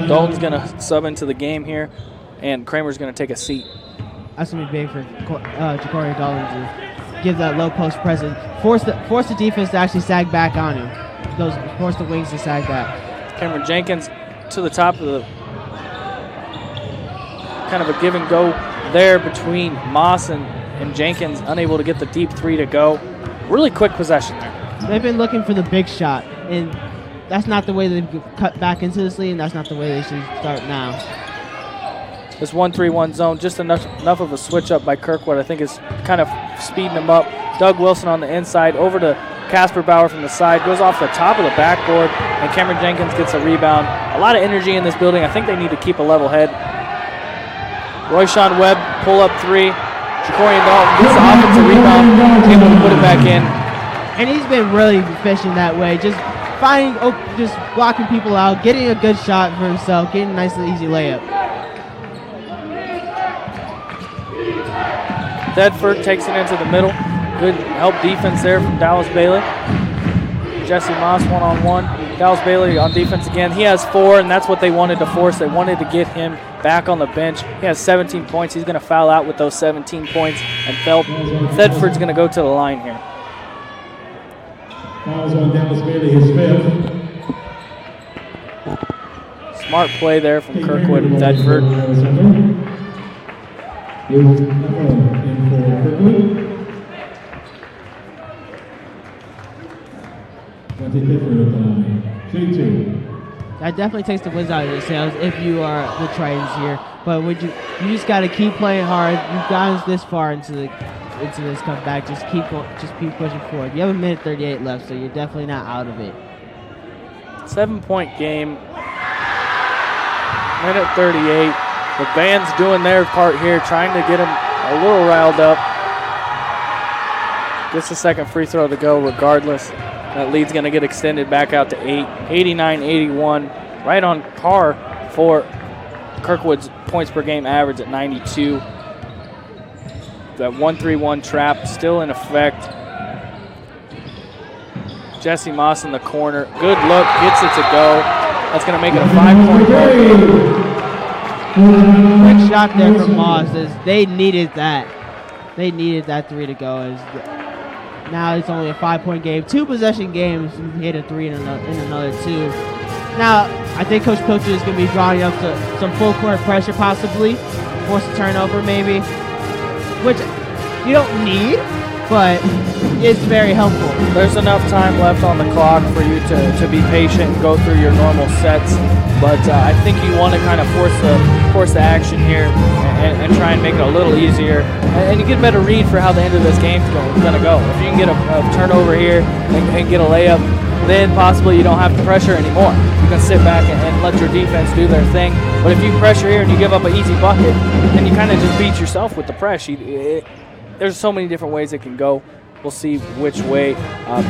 Dalton's going to sub into the game here, and Kramer's going to take a seat. That's going to be big for Ja'Cory Dalton to give that low post presence. Force the defense to actually sag back on him. Force the wings to sag back. Cameron Jenkins to the top of the kind of a give and go there between Moss and Jenkins, unable to get the deep three to go. Really quick possession there. They've been looking for the big shot, and that's not the way they've cut back into this lead, and that's not the way they should start now. This 1-3-1 zone, just enough of a switch up by Kirkwood, I think, is kind of speeding them up. Doug Wilson on the inside, over to Casper Bauer from the side, goes off the top of the backboard, and Cameron Jenkins gets a rebound. A lot of energy in this building. I think they need to keep a level head. Royshawn Webb, pull up three. Ja'Cory Dalton gets the offensive rebound, able to put it back in. And he's been really efficient that way, just just blocking people out, getting a good shot for himself, getting a nice and easy layup. Thedford takes it into the middle. Good help defense there from Dallas Bailey. Jesse Moss one-on-one. Dallas Bailey on defense again. He has 4, and that's what they wanted to force. They wanted to get him back on the bench. He has 17 points. He's going to foul out with those 17 points, and Thedford's going to go to the line here. Fouls on Dallas Bailey, his 5th. Smart play there from Kirkwood and Thedford. That definitely takes the wins out of your sails if you are the Tritons here. But you just got to keep playing hard. You've gotten this far into this comeback. Just keep pushing forward. You have 1:38 left, so you're definitely not out of it. 7-point game. 1:38. The band's doing their part here, trying to get them a little riled up. Gets the second free throw to go regardless. That lead's going to get extended back out to 8. 89-81. Right on par for Kirkwood's points per game average at 92. That 1-3-1 trap still in effect. Jesse Moss in the corner. Good look. Gets it to go. That's going to make it a 5-point game. Quick shot there from Moss. They needed that. They needed that 3 to go. Now it's only a 5-point game. 2 possession games. You hit a 3 in another 2. Now, I think Coach Pilcher is going to be drawing up to some full court pressure possibly. Force a turnover maybe. Which you don't need, but it's very helpful. There's enough time left on the clock for you to be patient and go through your normal sets. But I think you want to kind of force the action here and try and make it a little easier. And you get a better read for how the end of this game is going to go. If you can get a turnover here and get a layup, then possibly you don't have to pressure anymore. You can sit back and let your defense do their thing. But if you pressure here and you give up an easy bucket, then you kind of just beat yourself with the press. There's so many different ways it can go. We'll see which way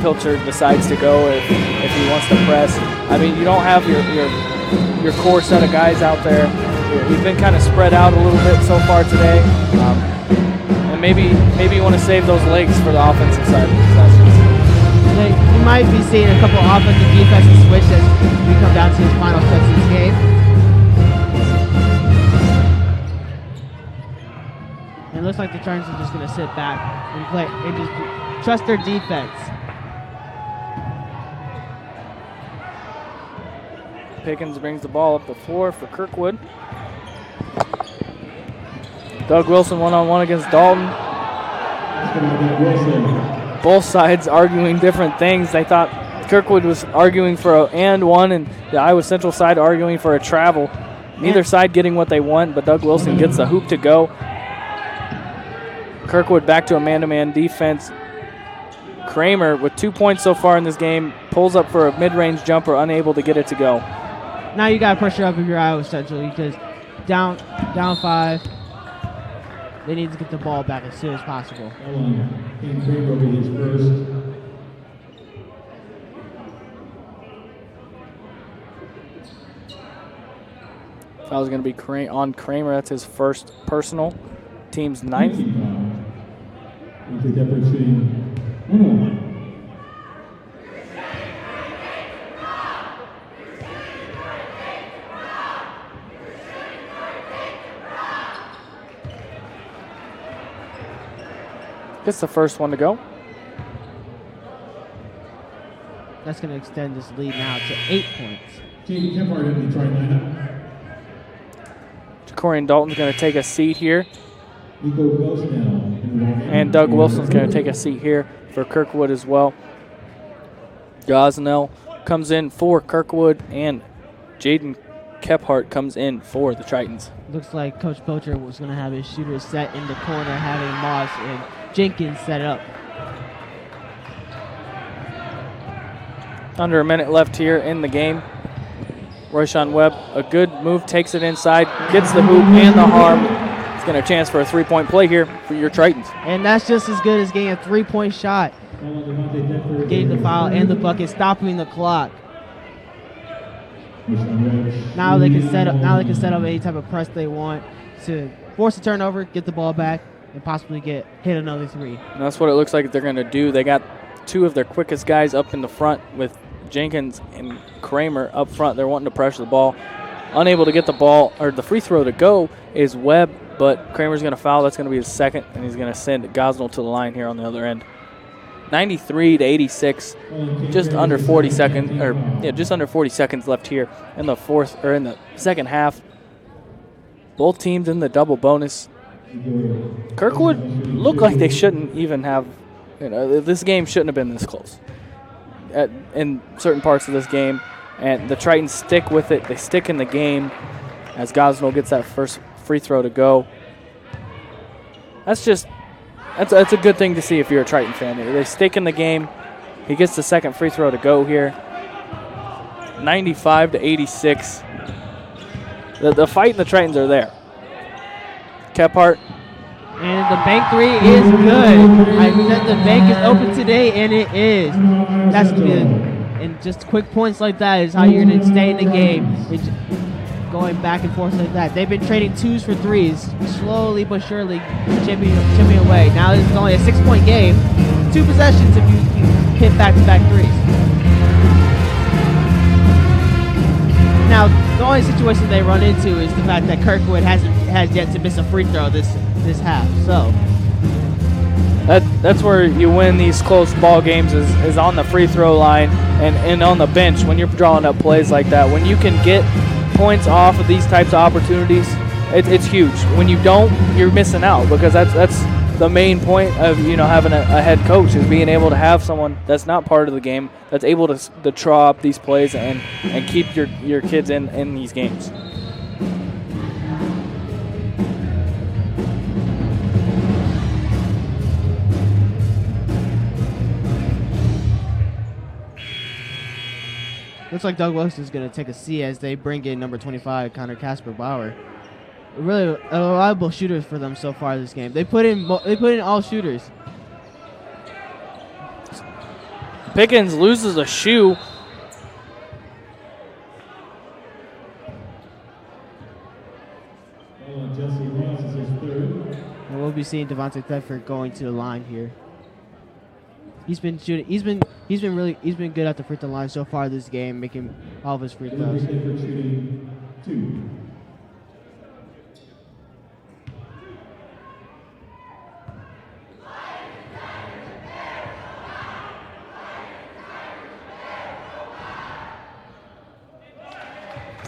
Pilcher decides to go if he wants to press. I mean, you don't have your core set of guys out there. We've been kind of spread out a little bit so far today. And maybe you want to save those legs for the offensive side of the possessions. You might be seeing a couple offensive defensive switches as we come down to the final stretch of this game. And it looks like the Tritons are just going to sit back and play and just trust their defense. Pickens brings the ball up the floor for Kirkwood. Doug Wilson one-on-one against Dalton. Both sides arguing different things. They thought Kirkwood was arguing for an and one, and the Iowa Central side arguing for a travel. Neither side getting what they want, but Doug Wilson gets the hoop to go. Kirkwood back to a man-to-man defense. Kramer, with 2 points so far in this game, pulls up for a mid-range jumper, unable to get it to go. Now you got to pressure up if you're Iowa Central because down 5. They need to get the ball back as soon as possible. Kramer will be his first. Foul's going to be on Kramer. That's his first personal. Team's 9th. Gets the first one to go. That's going to extend this lead now to 8 points. Jacorian Dalton's going to take a seat here. And Doug Wilson's going to take a seat here for Kirkwood as well. Gosnell comes in for Kirkwood, and Jaden Kephart comes in for the Tritons. Looks like Coach Bocher was going to have his shooters set in the corner, having Moss and Jenkins set up. Under a minute left here in the game. Royshawn Webb, a good move, takes it inside, gets the hoop and the harm. It's going to chance for a three-point play here for your Tritons. And that's just as good as getting a three-point shot. Getting the foul and the bucket, stopping the clock. Now they can set up any type of press they want to force a turnover, get the ball back, and possibly hit another three. And that's what it looks like they're going to do. They got two of their quickest guys up in the front with Jenkins and Kramer up front. They're wanting to pressure the ball. Unable to get the ball, or the free throw to go is Webb, but Kramer's going to foul. That's going to be his second, and he's going to send Gosnell to the line here on the other end. 93-86, just under 40 seconds, just under 40 seconds left here in the in the second half. Both teams in the double bonus. Kirkwood looked like they shouldn't even have, this game shouldn't have been this close in certain parts of this game, and the Tritons stick with it. They stick in the game as Gosnell gets that first free throw to go. That's a good thing to see if you're a Triton fan. They stick in the game. He gets the second free throw to go here. 95-86. The fight and the Tritons are there. Kephart. And the bank three is good. I said the bank is open today, and it is. That's good. And just quick points like that is how you're going to stay in the game. It's going back and forth like that. They've been trading twos for threes, slowly but surely chipping away. Now this is only a 6-point game. 2 possessions if you hit back-to-back threes. Now, the only situation they run into is the fact that Kirkwood has yet to miss a free throw this half. So that's where you win these close ball games is on the free throw line and on the bench when you're drawing up plays like that. When you can get points off of these types of opportunities, it's huge. When you don't, you're missing out, because that's the main point of having a head coach, is being able to have someone that's not part of the game that's able to draw up these plays and keep your kids in these games. looks like Doug Wilson is going to take a seat as they bring in number 25, Connor Casper Bauer. Really a reliable shooter for them so far this game. They put in all shooters. Pickens loses a shoe. And we'll be seeing Devontae Thetford going to the line here. He's been shooting. He's been good at the free throw line so far this game, making all of his free throws.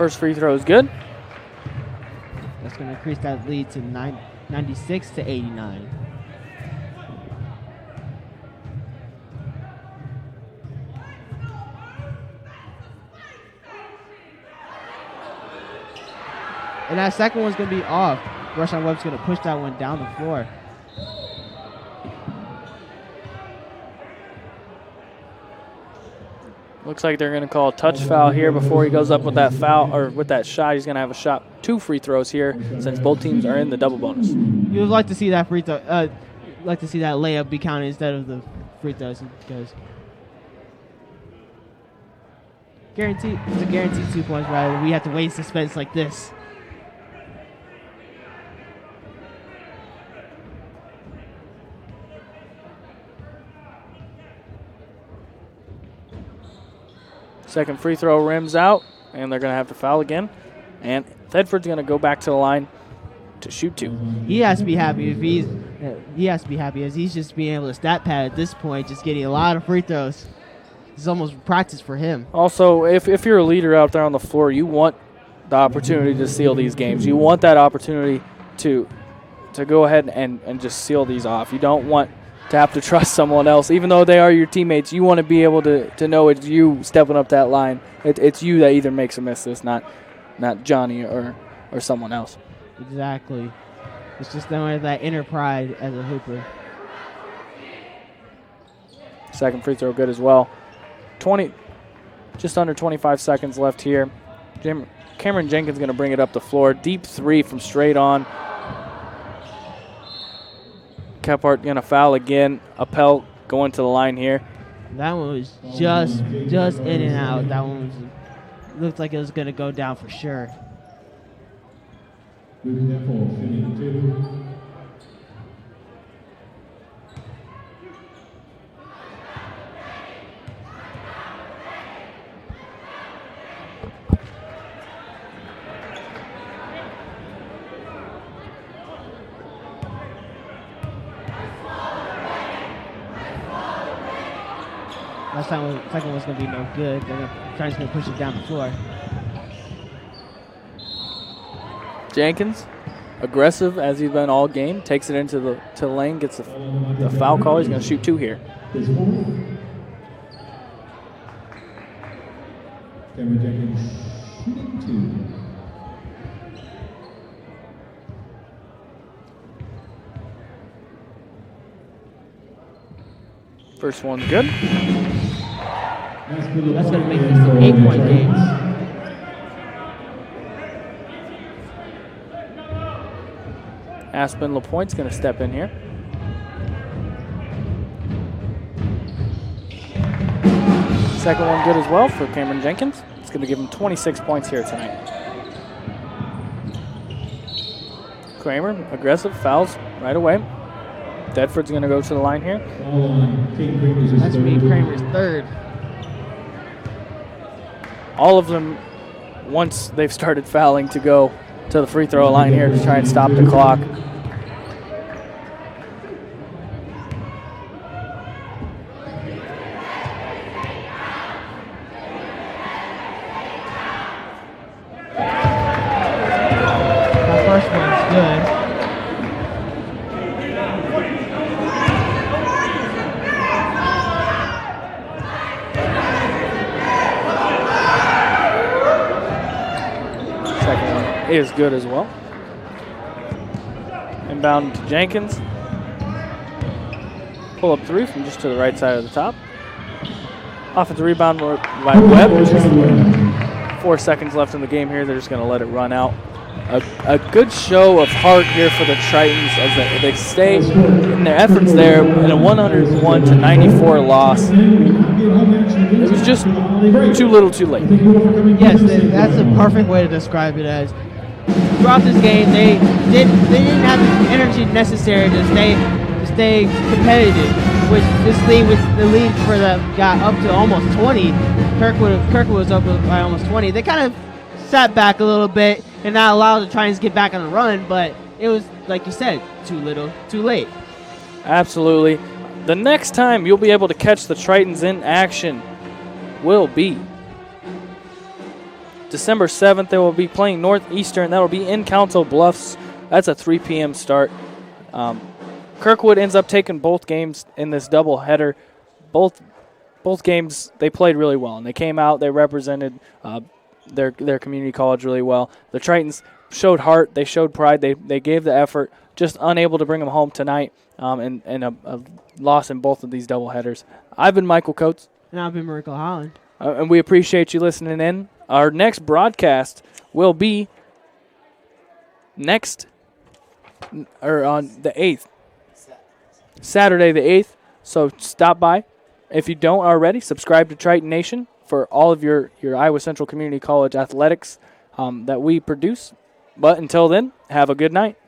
First free throw is good. That's going to increase that lead to 96 to 89. And that second one's going to be off. Rushan Webb's going to push that one down the floor. Looks like they're going to call a touch foul here before he goes up with that foul, or with that shot. He's going to have a shot, 2 free throws here, since both teams are in the double bonus. You would like to see that free throw, like to see that layup be counted instead of the free throws, because it's a guaranteed 2 points rather than we have to wait in suspense like this. Second free throw rims out, and they're going to have to foul again. And Thedford's going to go back to the line to shoot 2. He has to be happy as he's just being able to stat pad at this point, just getting a lot of free throws. It's almost practice for him. Also, if you're a leader out there on the floor, you want the opportunity to seal these games. You want that opportunity to go ahead and just seal these off. You don't want to have to trust someone else. Even though they are your teammates, you want to be able to know it's you stepping up that line. It's you that either makes or misses, not Johnny or someone else. Exactly. It's just that inner pride as a hooper. Second free throw good as well. Just under 25 seconds left here. Cameron Jenkins going to bring it up the floor. Deep 3 from straight on. Kephart going to foul again. Appel going to the line here. That one was just in and out. That one looked like it was going to go down for sure. Second one's going to be no good. They're trying to push it down the floor. Jenkins, aggressive as he's been all game, takes it into the lane, gets the foul call. He's going to shoot 2 here. Cameron Jenkins shooting 2. First one good. That's going to make this an 8-point game. Aspen LaPointe's going to step in here. Second one good as well for Cameron Jenkins. It's going to give him 26 points here tonight. Kramer, aggressive, fouls right away. Thedford's going to go to the line here. That's me, Kramer's third. All of them, once they've started fouling, to go to the free throw line here to try and stop the clock. The first one's good. Is good as well. Inbound to Jenkins. Pull up 3 from just to the right side of the top. Offensive rebound by Webb. 4 seconds left in the game here. They're just going to let it run out. A good show of heart here for the Tritons as they stay in their efforts there in a 101-94 loss. It was just too little too late. Yes, that's a perfect way to describe it as. Throughout this game, they didn't have the energy necessary to stay competitive. Which this lead, with the lead for them, got up to almost 20. Kirkwood was up by almost 20. They kind of sat back a little bit and not allowed the Tritons to get back on the run, but it was, like you said, too little, too late. Absolutely. The next time you'll be able to catch the Tritons in action will be December 7th, they will be playing Northeastern. That will be in Council Bluffs. That's a 3 p.m. start. Kirkwood ends up taking both games in this doubleheader. Both games, they played really well, and they came out. They represented their community college really well. The Tritons showed heart. They showed pride. They gave the effort, just unable to bring them home tonight, and a loss in both of these doubleheaders. I've been Michael Coates. And I've been Mariko Holland. And we appreciate you listening in. Our next broadcast will be on the 8th. Saturday the 8th. So stop by. If you don't already, subscribe to Triton Nation for all of your Iowa Central Community College athletics that we produce. But until then, have a good night.